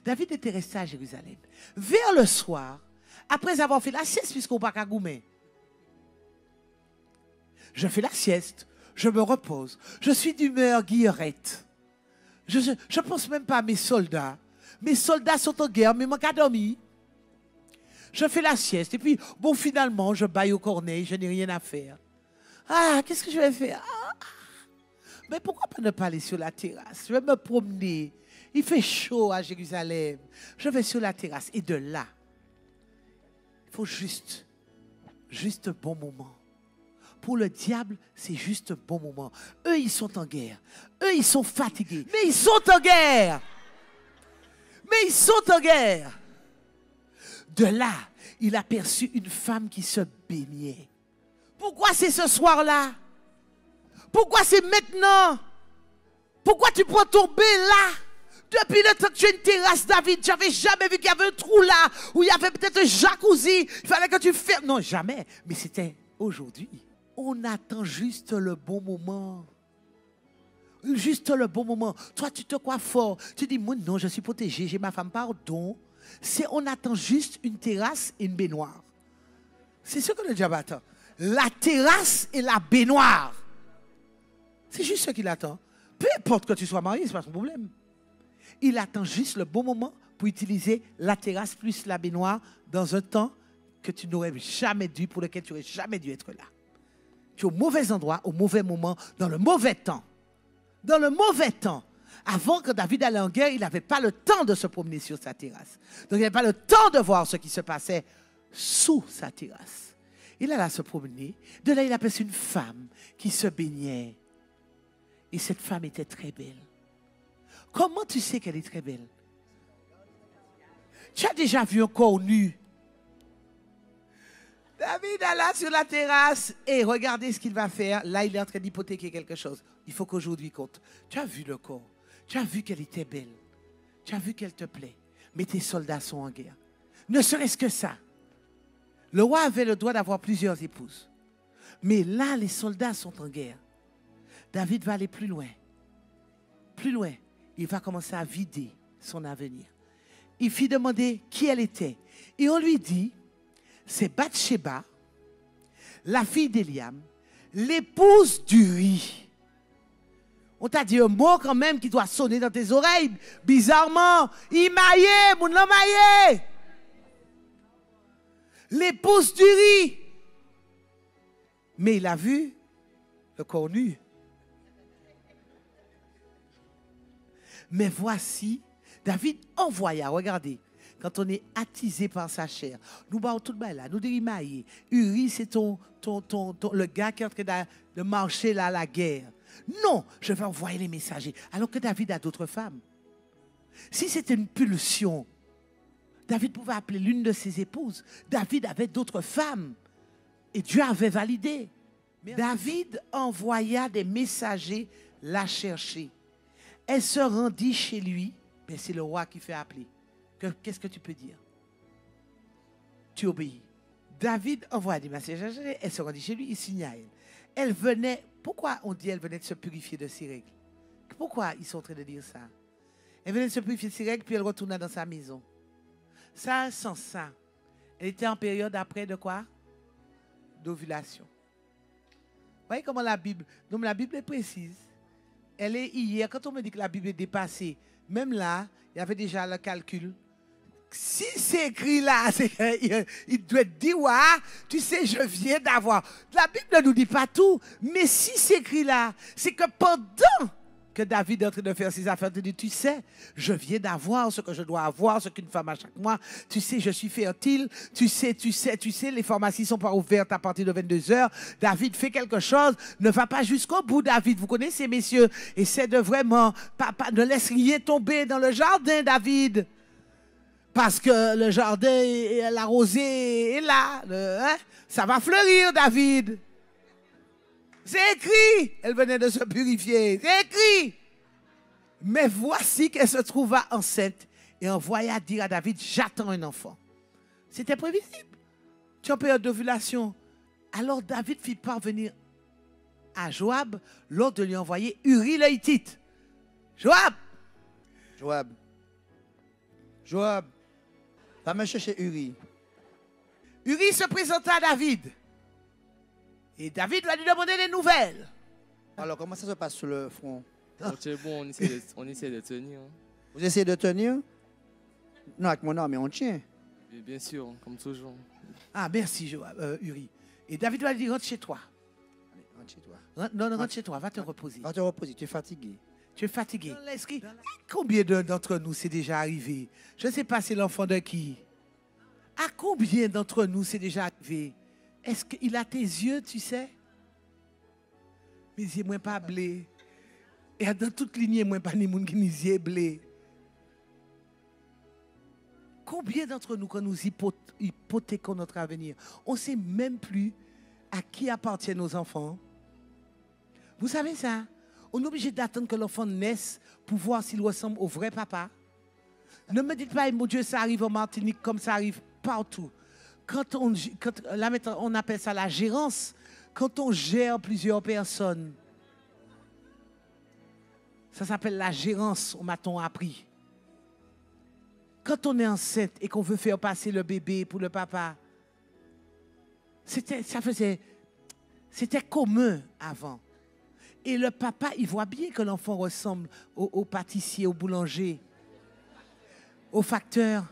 David était resté à Jérusalem. Vers le soir, après avoir fait la sieste, puisqu'on ne peut pas goumer, je fais la sieste, je me repose, je suis d'humeur guillerette. Je ne pense même pas à mes soldats. Mes soldats sont en guerre, mais moi qu'à dormir. Je fais la sieste et puis, bon, finalement, je baille au corneille, je n'ai rien à faire. Ah, qu'est-ce que je vais faire? Mais pourquoi pas ne pas aller sur la terrasse? Je vais me promener. Il fait chaud à Jérusalem. Je vais sur la terrasse. Et de là, il faut juste un bon moment. Pour le diable, c'est juste un bon moment. Eux, ils sont en guerre. Eux, ils sont fatigués. Mais ils sont en guerre. De là, il a aperçu une femme qui se baignait. Pourquoi c'est ce soir-là? Pourquoi c'est maintenant? Pourquoi tu prends ton bain là? Depuis le temps que tu as une terrasse, David, tu n'avais jamais vu qu'il y avait un trou là, où il y avait peut-être un jacuzzi. Il fallait que tu fermes. Non, jamais. Mais c'était aujourd'hui. on attend juste le bon moment. Juste le bon moment. Toi, tu te crois fort. Tu dis, moi, non, je suis protégé, j'ai ma femme, pardon. On attend juste une terrasse et une baignoire. C'est ce que le diable attend. La terrasse et la baignoire. C'est juste ce qu'il attend. Peu importe que tu sois marié, ce n'est pas son problème. Il attend juste le bon moment pour utiliser la terrasse plus la baignoire dans un temps que tu n'aurais jamais dû, pour lequel tu n'aurais jamais dû être là. Tu es au mauvais endroit, au mauvais moment, dans le mauvais temps. Dans le mauvais temps. Avant que David allait en guerre, il n'avait pas le temps de se promener sur sa terrasse. Donc il n'avait pas le temps de voir ce qui se passait sous sa terrasse. Il alla se promener. De là, il aperçut une femme qui se baignait. Et cette femme était très belle. Comment tu sais qu'elle est très belle? Tu as déjà vu un corps nu? David alla sur la terrasse et regardez ce qu'il va faire. Là, il est en train d'hypothéquer quelque chose. Il faut qu'aujourd'hui compte. Tu as vu le corps. Tu as vu qu'elle était belle. Tu as vu qu'elle te plaît. Mais tes soldats sont en guerre. Ne serait-ce que ça. Le roi avait le droit d'avoir plusieurs épouses. Mais là, les soldats sont en guerre. David va aller plus loin. Plus loin. Il va commencer à vider son avenir. Il fit demander qui elle était. Et on lui dit, c'est Bathsheba, la fille d'Eliam, l'épouse d'Uri. On t'a dit un mot quand même qui doit sonner dans tes oreilles. Bizarrement, il maillait, mon homme maillait. L'épouse d'Uri. Mais il a vu le corps nu. Mais voici, David envoya, regardez, quand on est attisé par sa chair, nous battons tout là, nous disons, Uri, c'est le gars qui est en train de marcher là à la guerre. Non, je vais envoyer les messagers, alors que David a d'autres femmes. Si c'était une pulsion, David pouvait appeler l'une de ses épouses. David avait d'autres femmes et Dieu avait validé. David envoya des messagers la chercher. Elle se rendit chez lui, mais c'est le roi qui fait appeler. Qu'est-ce que tu peux dire? Tu obéis. David envoya des messagers, elle se rendit chez lui, il signa à elle. Elle venait, pourquoi on dit elle venait de se purifier de ses règles? Pourquoi ils sont en train de dire ça? Elle venait de se purifier de ses règles, puis elle retourna dans sa maison. Ça, sans ça, elle était en période après de quoi? D'ovulation. Vous voyez comment la Bible, donc la Bible est précise. Elle est hier, quand on me dit que la Bible est dépassée, même là, il y avait déjà le calcul. Si c'est écrit là, il doit dire, ouais, tu sais, je viens d'avoir. La Bible ne nous dit pas tout, mais si c'est écrit là, c'est que pendant que David est en train de faire ses affaires, il dit, tu sais, je viens d'avoir ce que je dois avoir, ce qu'une femme a chaque mois. Tu sais, je suis fertile. Tu sais, les pharmacies ne sont pas ouvertes à partir de 22h. David fait quelque chose. Ne va pas jusqu'au bout, David. Vous connaissez, messieurs. Essaie de vraiment, papa, ne laisse rien tomber dans le jardin, David. Parce que le jardin, la rosée est là. Ça va fleurir, David. C'est écrit. Elle venait de se purifier. C'est écrit. Mais voici qu'elle se trouva enceinte et envoya dire à David, j'attends un enfant. C'était prévisible. Tu es en période d'ovulation. Alors David fit parvenir à Joab l'ordre de lui envoyer Uri le Hittite. Joab. Va me chercher Uri. Uri se présenta à David. Et David va lui demander des nouvelles. Alors, comment ça se passe sur le front? C'est bon, on essaie de tenir. Vous essayez de tenir? Non, avec mon arme, on tient. Bien sûr, comme toujours. Ah, merci, Uri. Et David va lui dire, rentre chez toi. Allez, rentre chez toi. Rentre chez toi, va te reposer. Va te reposer, tu es fatigué. Tu es fatigué. Dans l'esprit. Combien d'entre nous c'est déjà arrivé? Je ne sais pas c'est l'enfant de qui. À combien d'entre nous c'est déjà arrivé? Est-ce qu'il a tes yeux, tu sais? Mais il n'est pas blé. Et dans toute lignée, moi pas ni monde qui nous y est blé. Combien d'entre nous, quand nous hypothéquons notre avenir, on ne sait même plus à qui appartiennent nos enfants? Vous savez ça? On est obligé d'attendre que l'enfant naisse pour voir s'il ressemble au vrai papa. Ne me dites pas, mon Dieu, ça arrive en Martinique comme ça arrive partout. Là maintenant, on appelle ça la gérance. Quand on gère plusieurs personnes, ça s'appelle la gérance, on m'a-t-on appris. Quand on est enceinte et qu'on veut faire passer le bébé pour le papa, c'était commun avant. Et le papa, il voit bien que l'enfant ressemble au pâtissier, au boulanger, au facteur.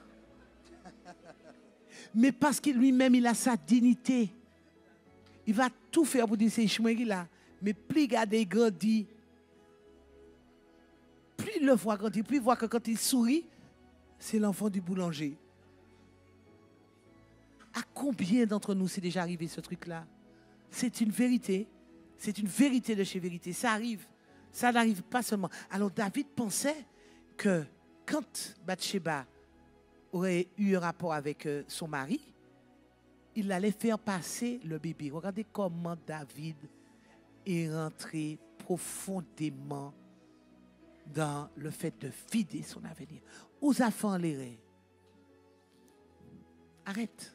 Mais parce que lui-même, il a sa dignité. Il va tout faire pour dire c'est chemin qu'il a. Mais plus il garde grandit, plus il le voit grandir, plus il voit que quand il sourit, c'est l'enfant du boulanger. À combien d'entre nous c'est déjà arrivé ce truc-là? C'est une vérité. C'est une vérité de chez vérité. Ça arrive. Ça n'arrive pas seulement. Alors David pensait que quand Bathsheba aurait eu un rapport avec son mari, il allait faire passer le bébé. Regardez comment David est rentré profondément dans le fait de vider son avenir. Aux enfants les arrête.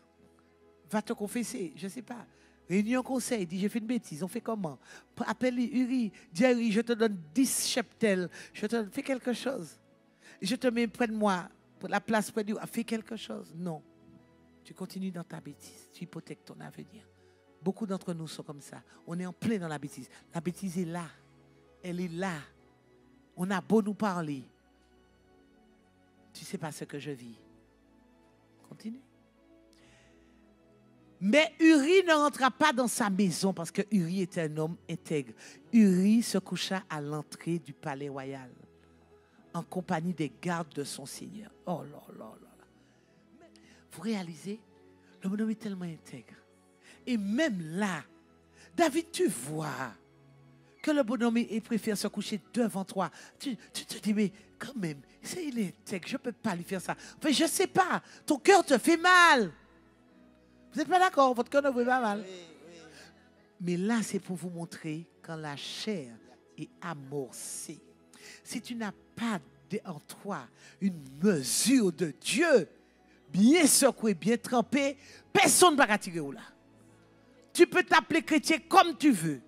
Va te confesser, je ne sais pas. Réunion conseil, dit j'ai fait une bêtise, on fait comment? Appelle Uri, dis à Uri, je te donne 10 cheptels, je te fais quelque chose. Je te mets près de moi, la place près de moi, fais quelque chose. Non. Tu continues dans ta bêtise, tu hypothèques ton avenir. Beaucoup d'entre nous sont comme ça. On est en plein dans la bêtise. La bêtise est là. Elle est là. On a beau nous parler. Tu ne sais pas ce que je vis. Continue. Mais Uri ne rentra pas dans sa maison parce que Uri était un homme intègre. Uri se coucha à l'entrée du palais royal en compagnie des gardes de son seigneur. Oh là là là là. Vous réalisez, le bonhomme est tellement intègre. Et même là, David, tu vois que le bonhomme il préfère se coucher devant toi. Tu te dis, mais quand même, il est intègre, je ne peux pas lui faire ça. Enfin, je ne sais pas, ton cœur te fait mal. Vous n'êtes pas d'accord? Votre cœur ne vous fait pas mal. Oui, oui. Mais là, c'est pour vous montrer quand la chair est amorcée. Si tu n'as pas en toi une mesure de Dieu, bien secouée, bien trempée, personne ne va tirer là. Tu peux t'appeler chrétien comme tu veux.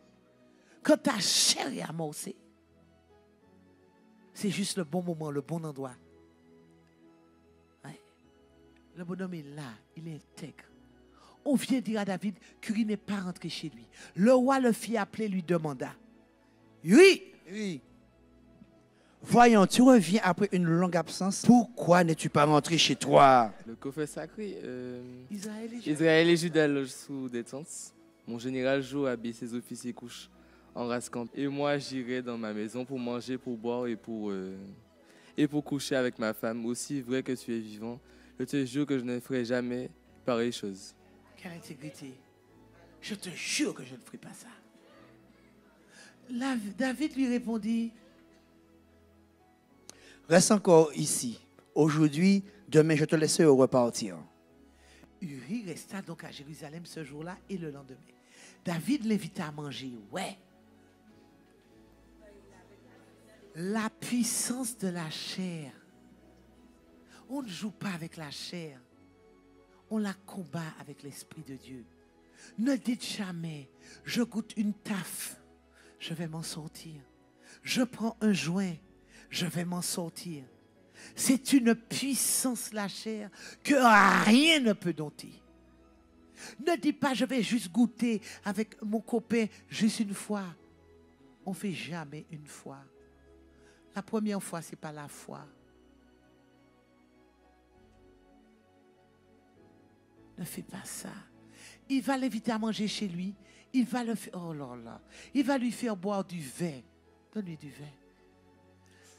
Quand ta chair est amorcée, c'est juste le bon moment, le bon endroit. Ouais. Le bonhomme est là, il est intègre. On vient dire à David qu'Uri n'est pas rentré chez lui. Le roi le fit appeler, lui demanda. Oui. Oui. Voyons, tu reviens après une longue absence. Pourquoi n'es-tu pas rentré chez toi? Le coffret sacré. Israël et Juda logent sous des tentes. Mon général Joab et ses officiers couchent en race camp. Et moi, j'irai dans ma maison pour manger, pour boire et pour coucher avec ma femme. Aussi vrai que tu es vivant, je te jure que je ne ferai jamais pareille chose. Quelle intégrité. Je te jure que je ne ferai pas ça. David lui répondit. Reste encore ici. Aujourd'hui, demain, je te laisserai repartir. Uri resta donc à Jérusalem ce jour-là et le lendemain. David l'invita à manger. Ouais. La puissance de la chair. On ne joue pas avec la chair. On la combat avec l'Esprit de Dieu. Ne dites jamais, je goûte une taffe, je vais m'en sortir. Je prends un joint, je vais m'en sortir. C'est une puissance, la chair, que rien ne peut dompter. Ne dis pas, je vais juste goûter avec mon copain juste une fois. On ne fait jamais une fois. La première fois, ce n'est pas la foi. Ne fais pas ça. Il va l'inviter à manger chez lui. Il va le faire. Oh là là. Il va lui faire boire du vin. Donne-lui du vin.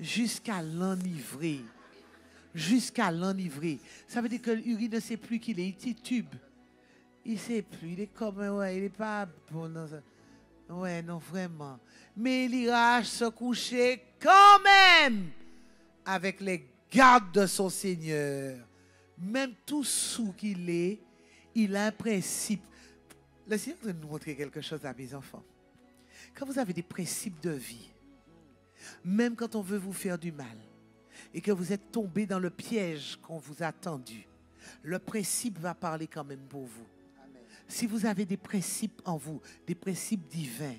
Jusqu'à l'enivrer. Jusqu'à l'enivrer. Ça veut dire que Uri ne sait plus qu'il est. Il titube. Il ne sait plus. Il est comme. Ouais, il n'est pas bon. Non, ouais, non, vraiment. Mais il ira se coucher quand même avec les gardes de son Seigneur. Même tout sous qu'il est, il a un principe. Le Seigneur veut nous montrer quelque chose à mes enfants. Quand vous avez des principes de vie, même quand on veut vous faire du mal, et que vous êtes tombé dans le piège qu'on vous a tendu, le principe va parler quand même pour vous. Amen. si vous avez des principes en vous, des principes divins,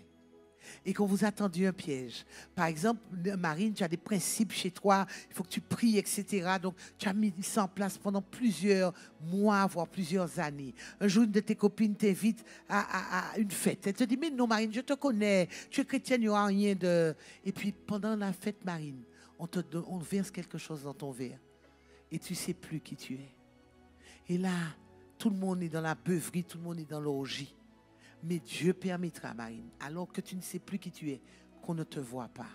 et qu'on vous a tendu un piège. Par exemple, Marine, tu as des principes chez toi, il faut que tu pries, etc. Donc, tu as mis ça en place pendant plusieurs mois, voire plusieurs années. Un jour, une de tes copines t'invite à une fête. Elle te dit, mais non, Marine, je te connais, tu es chrétienne, il n'y aura rien de... Et puis, pendant la fête, Marine, on verse quelque chose dans ton verre. Et tu ne sais plus qui tu es. Et là, tout le monde est dans la beuverie, tout le monde est dans l'orgie. Mais Dieu permettra, Marine, alors que tu ne sais plus qui tu es, qu'on ne te voit pas.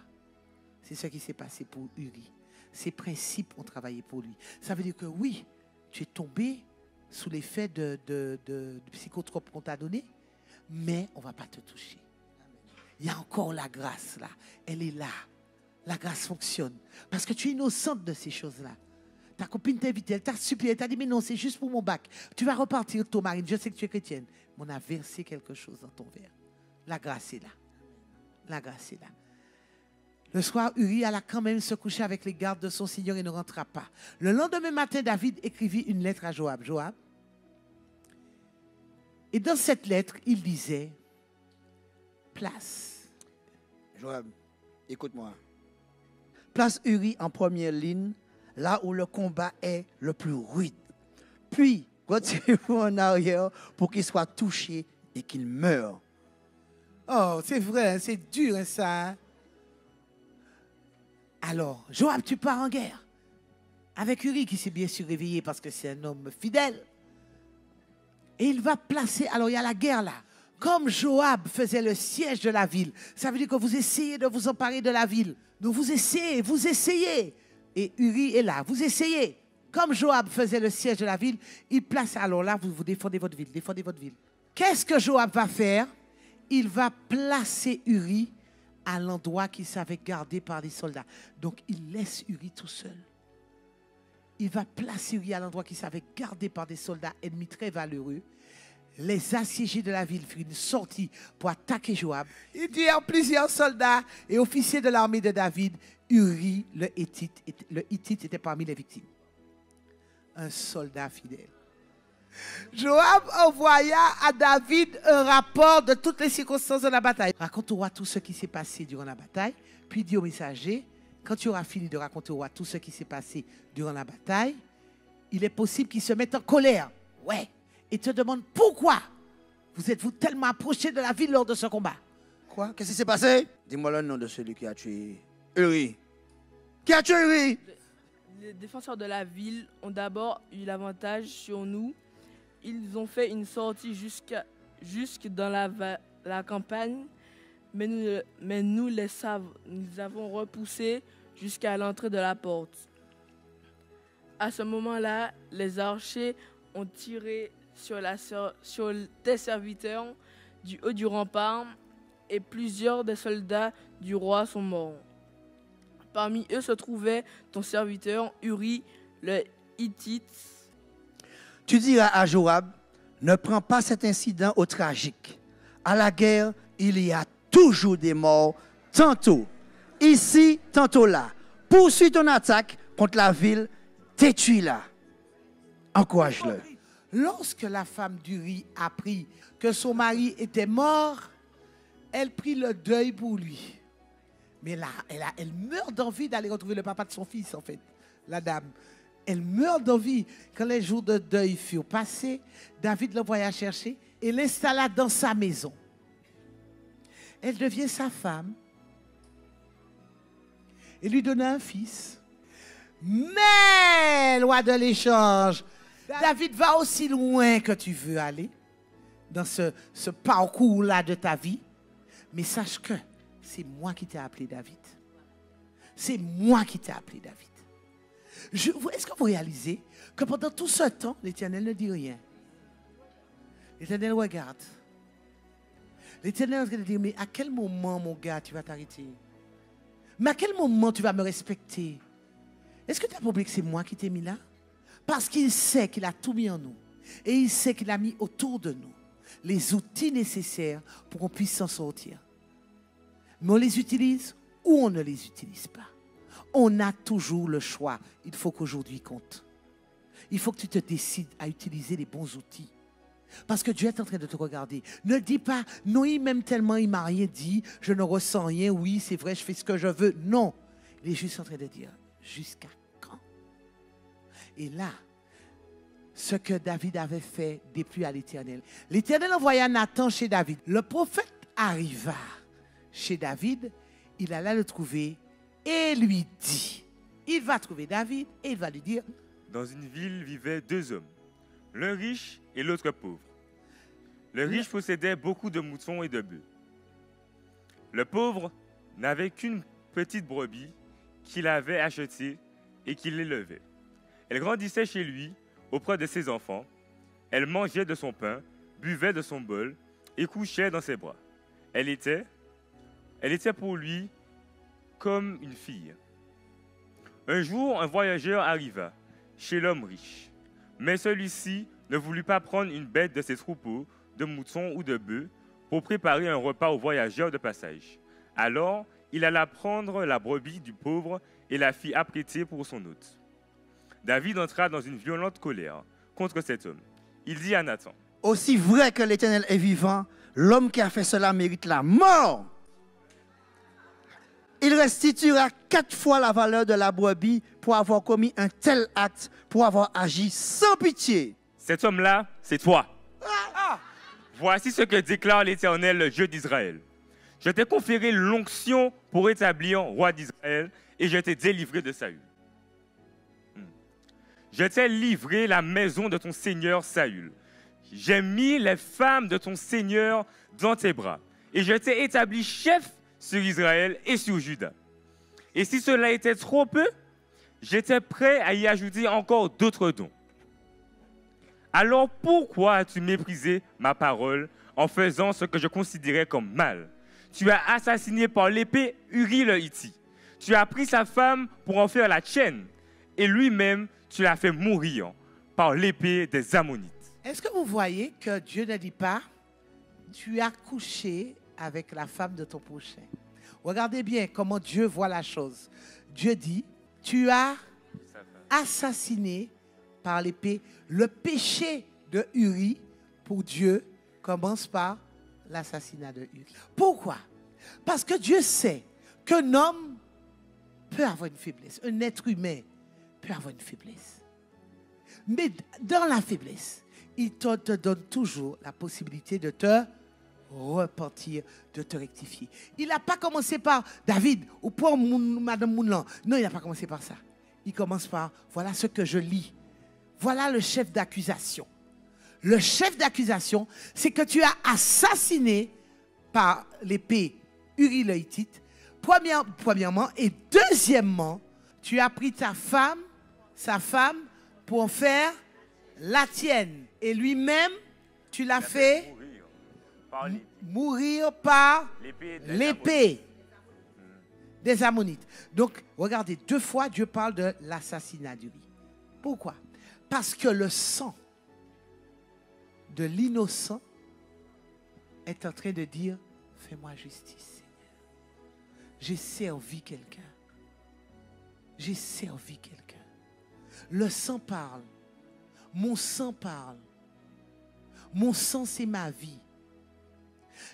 C'est ce qui s'est passé pour Uri. Ses principes ont travaillé pour lui. Ça veut dire que oui, tu es tombé sous l'effet de psychotrope qu'on t'a donné, mais on ne va pas te toucher. Il y a encore la grâce là. Elle est là. La grâce fonctionne. Parce que tu es innocente de ces choses-là. Ta copine t'a invité, elle t'a supplié, elle t'a dit, mais non, c'est juste pour mon bac. Tu vas repartir, toi, Marine, je sais que tu es chrétienne. Mais on a versé quelque chose dans ton verre. La grâce est là. La grâce est là. Le soir, Uri alla quand même se coucher avec les gardes de son seigneur et ne rentra pas. Le lendemain matin, David écrivit une lettre à Joab. Joab. Et dans cette lettre, il disait, place. Joab, écoute-moi. Place Uri en première ligne, là où le combat est le plus rude. Puis, retirez-vous en arrière pour qu'il soit touché et qu'il meure. Oh, c'est vrai, c'est dur hein, ça. Alors, Joab, tu pars en guerre. Avec Uri qui s'est bien sûr réveillé parce que c'est un homme fidèle. Et il va placer, alors il y a la guerre là. Comme Joab faisait le siège de la ville, ça veut dire que vous essayez de vous emparer de la ville. Donc vous essayez. Et Uri est là, vous essayez. Comme Joab faisait le siège de la ville, il place, alors là, vous défendez votre ville, Qu'est-ce que Joab va faire? Il va placer Uri à l'endroit qu'il savait garder par les soldats. Donc il laisse Uri tout seul. Il va placer Uri à l'endroit qu'il savait garder par des soldats ennemis très valeureux. Les assiégés de la ville firent une sortie pour attaquer Joab. Ils dirent plusieurs soldats et officiers de l'armée de David. Uri, le Hittite, était parmi les victimes. Un soldat fidèle. Joab envoya à David un rapport de toutes les circonstances de la bataille. Raconte au roi tout ce qui s'est passé durant la bataille, puis dit au messager, quand tu auras fini de raconter au roi tout ce qui s'est passé durant la bataille, il est possible qu'il se mette en colère. Ouais. Et te demande pourquoi vous êtes-vous tellement approché de la ville lors de ce combat. Quoi? Qu'est-ce qui s'est passé? Dis-moi le nom de celui qui a tué Uri. Qui a tué Uri? Les défenseurs de la ville ont d'abord eu l'avantage sur nous. Ils ont fait une sortie jusque dans la campagne, mais nous les avons repoussés jusqu'à l'entrée de la porte. À ce moment-là, les archers ont tiré sur tes serviteurs du haut du rempart et plusieurs des soldats du roi sont morts. Parmi eux se trouvait ton serviteur Uri, le Hittite. Tu diras à Joab, ne prends pas cet incident au tragique. À la guerre, il y a toujours des morts, tantôt ici, tantôt là. Poursuis ton attaque contre la ville, détruis-la. Encourage-le. Lorsque la femme d'Uri apprit que son mari était mort, elle prit le deuil pour lui. Mais là, elle meurt d'envie d'aller retrouver le papa de son fils, en fait, la dame. Elle meurt d'envie. Quand les jours de deuil furent passés, David l'envoya chercher et l'installa dans sa maison. Elle devient sa femme et lui donna un fils. Mais, loi de l'échange, David va aussi loin que tu veux aller dans ce parcours-là de ta vie. Mais sache que c'est moi qui t'ai appelé David. C'est moi qui t'ai appelé David. Est-ce que vous réalisez que pendant tout ce temps, l'Éternel ne dit rien? L'Éternel regarde. L'Éternel va dire, mais à quel moment, mon gars, tu vas t'arrêter? Mais à quel moment tu vas me respecter? Est-ce que tu as oublié que c'est moi qui t'ai mis là? Parce qu'il sait qu'il a tout mis en nous. Et il sait qu'il a mis autour de nous les outils nécessaires pour qu'on puisse s'en sortir. Mais on les utilise ou on ne les utilise pas. On a toujours le choix. Il faut qu'aujourd'hui compte. Il faut que tu te décides à utiliser les bons outils. Parce que Dieu est en train de te regarder. Ne dis pas, non, il m'aime tellement, il ne m'a rien dit, je ne ressens rien, oui, c'est vrai, je fais ce que je veux. Non, il est juste en train de dire, jusqu'à quand? Et là, ce que David avait fait déplut à l'Éternel. L'Éternel envoya Nathan chez David. Le prophète arriva chez David, il alla le trouver et lui dit, il va trouver David et il va lui dire, Dans une ville vivaient deux hommes, l'un riche et l'autre pauvre. Le riche possédait beaucoup de moutons et de bœufs. Le pauvre n'avait qu'une petite brebis qu'il avait achetée et qu'il élevait. Elle grandissait chez lui, auprès de ses enfants. Elle mangeait de son pain, buvait de son bol et couchait dans ses bras. Elle était pour lui comme une fille. Un jour, un voyageur arriva chez l'homme riche. Mais celui-ci ne voulut pas prendre une bête de ses troupeaux, de moutons ou de bœufs, pour préparer un repas au voyageur de passage. Alors, il alla prendre la brebis du pauvre et la fit apprêter pour son hôte. David entra dans une violente colère contre cet homme. Il dit à Nathan, Aussi vrai que l'Éternel est vivant, l'homme qui a fait cela mérite la mort. Il restituera 4 fois la valeur de la brebis pour avoir commis un tel acte, pour avoir agi sans pitié. cet homme-là, c'est toi. Voici ce que déclare l'Éternel, le Dieu d'Israël. Je t'ai conféré l'onction pour établir roi d'Israël et je t'ai délivré de Saül. Je t'ai livré la maison de ton seigneur Saül. J'ai mis les femmes de ton seigneur dans tes bras et je t'ai établi chef sur Israël et sur Juda. Et si cela était trop peu, j'étais prêt à y ajouter encore d'autres dons. Alors pourquoi as-tu méprisé ma parole en faisant ce que je considérais comme mal? Tu as assassiné par l'épée Uri le Hittite. Tu as pris sa femme pour en faire la tienne. Et lui-même, tu l'as fait mourir par l'épée des Ammonites. Est-ce que vous voyez que Dieu ne dit pas, tu as couché avec la femme de ton prochain? Regardez bien comment Dieu voit la chose. Dieu dit, tu as assassiné par l'épée. Le péché de Uri, pour Dieu, commence par l'assassinat de Uri. Pourquoi? Parce que Dieu sait qu'un homme peut avoir une faiblesse. Un être humain peut avoir une faiblesse. Mais dans la faiblesse, il te donne toujours la possibilité de te repentir, de te rectifier. Il n'a pas commencé par David ou pour Madame Mounlan. Non, il n'a pas commencé par ça. Il commence par, voilà ce que je lis. Voilà le chef d'accusation. Le chef d'accusation, c'est que tu as assassiné par l'épée Uri le Hittite, premièrement, et deuxièmement, tu as pris sa femme, pour en faire la tienne. Et lui-même, tu l'as fait mourir par l'épée des Ammonites. Donc, regardez, 2 fois, Dieu parle de l'assassinat d'Uri. Pourquoi? Parce que le sang de l'innocent est en train de dire, fais-moi justice, Seigneur. J'ai servi quelqu'un. J'ai servi quelqu'un. Le sang parle. Mon sang parle. Mon sang, c'est ma vie.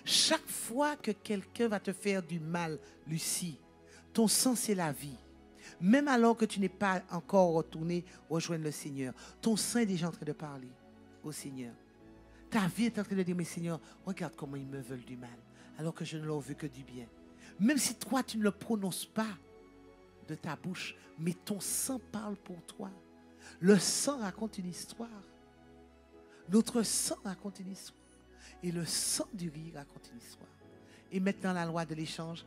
Chaque fois que quelqu'un va te faire du mal, Lucie, ton sang, c'est la vie. Même alors que tu n'es pas encore retourné rejoindre le Seigneur, ton sang est déjà en train de parler au Seigneur. Ta vie est en train de dire, mais Seigneur, regarde comment ils me veulent du mal, alors que je ne leur veux que du bien. Même si toi, tu ne le prononces pas de ta bouche, mais ton sang parle pour toi. Le sang raconte une histoire. Notre sang raconte une histoire. Et le sang d'Uri raconte une histoire. Et maintenant, la loi de l'échange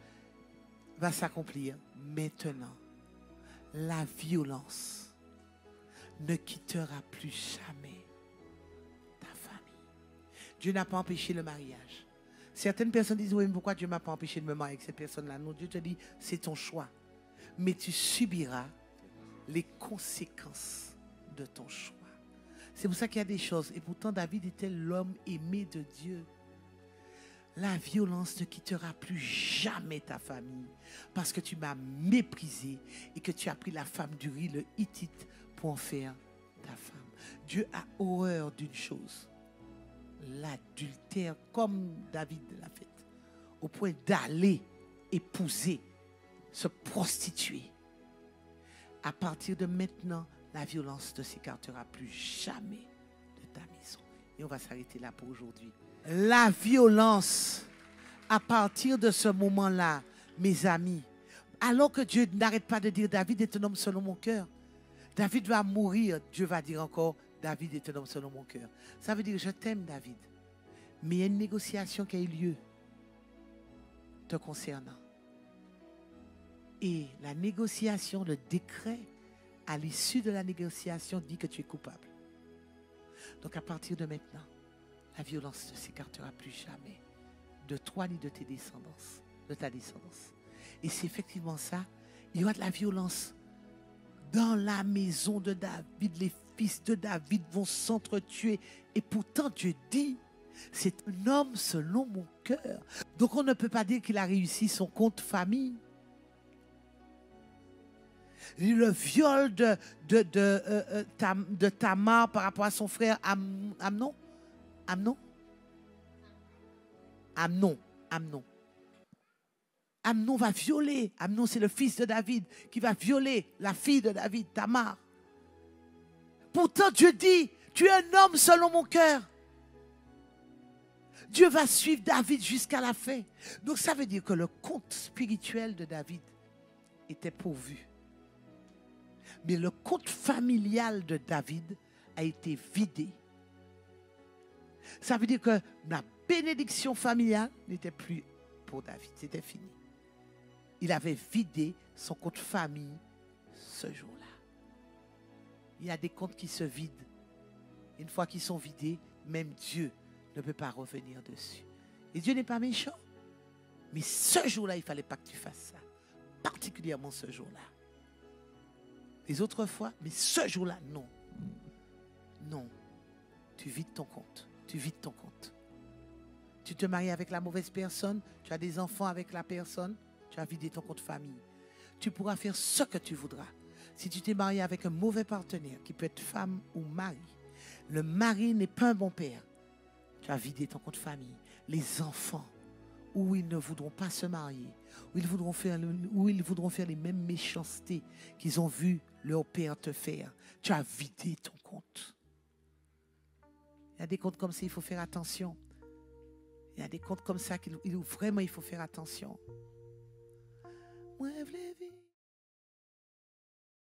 va s'accomplir. Maintenant, la violence ne quittera plus jamais ta famille. Dieu n'a pas empêché le mariage. Certaines personnes disent, oui, mais pourquoi Dieu ne m'a pas empêché de me marier avec cette personne-là? Non, Dieu te dit, c'est ton choix. Mais tu subiras les conséquences de ton choix. C'est pour ça qu'il y a des choses. Et pourtant, David était l'homme aimé de Dieu. La violence ne quittera plus jamais ta famille parce que tu m'as méprisé et que tu as pris la femme d'Uri, le Hittite, pour en faire ta femme. Dieu a horreur d'une chose. l'adultère comme David l'a fait, au point d'aller épouser, se prostituer. À partir de maintenant, la violence ne s'écartera plus jamais de ta maison. Et on va s'arrêter là pour aujourd'hui. La violence, à partir de ce moment-là, mes amis, alors que Dieu n'arrête pas de dire David est un homme selon mon cœur, David va mourir, Dieu va dire encore David est un homme selon mon cœur. Ça veut dire je t'aime David. Mais il y a une négociation qui a eu lieu te concernant. Et la négociation, le décret, à l'issue de la négociation, dit que tu es coupable. Donc à partir de maintenant, la violence ne s'écartera plus jamais de toi ni de tes descendances, de ta descendance. Et c'est effectivement ça. Il y aura de la violence dans la maison de David. Les fils de David vont s'entretuer. Et pourtant, Dieu dit, c'est un homme selon mon cœur. Donc on ne peut pas dire qu'il a réussi son compte famille. Le viol de Tamar par rapport à son frère Amnon. Amnon va violer. Amnon, c'est le fils de David qui va violer la fille de David, Tamar. Pourtant, Dieu dit, tu es un homme selon mon cœur. Dieu va suivre David jusqu'à la fin. Donc, ça veut dire que le compte spirituel de David était pourvu. Mais le compte familial de David a été vidé. Ça veut dire que la bénédiction familiale n'était plus pour David. C'était fini. Il avait vidé son compte famille ce jour-là. Il y a des comptes qui se vident. Une fois qu'ils sont vidés, même Dieu ne peut pas revenir dessus. Et Dieu n'est pas méchant. Mais ce jour-là, il ne fallait pas que tu fasses ça. Particulièrement ce jour-là. Les autres fois, mais ce jour-là, non. Non. Tu vides ton compte. Tu vides ton compte. Tu te maries avec la mauvaise personne, tu as des enfants avec la personne, tu as vidé ton compte famille. Tu pourras faire ce que tu voudras. Si tu t'es marié avec un mauvais partenaire, qui peut être femme ou mari, le mari n'est pas un bon père, tu as vidé ton compte famille. Les enfants, où ils ne voudront pas se marier, où ils voudront faire les mêmes méchancetés qu'ils ont vu leur père te faire, tu as vidé ton compte. Il y a des comptes comme ça, il faut faire attention. Il y a des comptes comme ça, vraiment il faut faire attention. Moi, je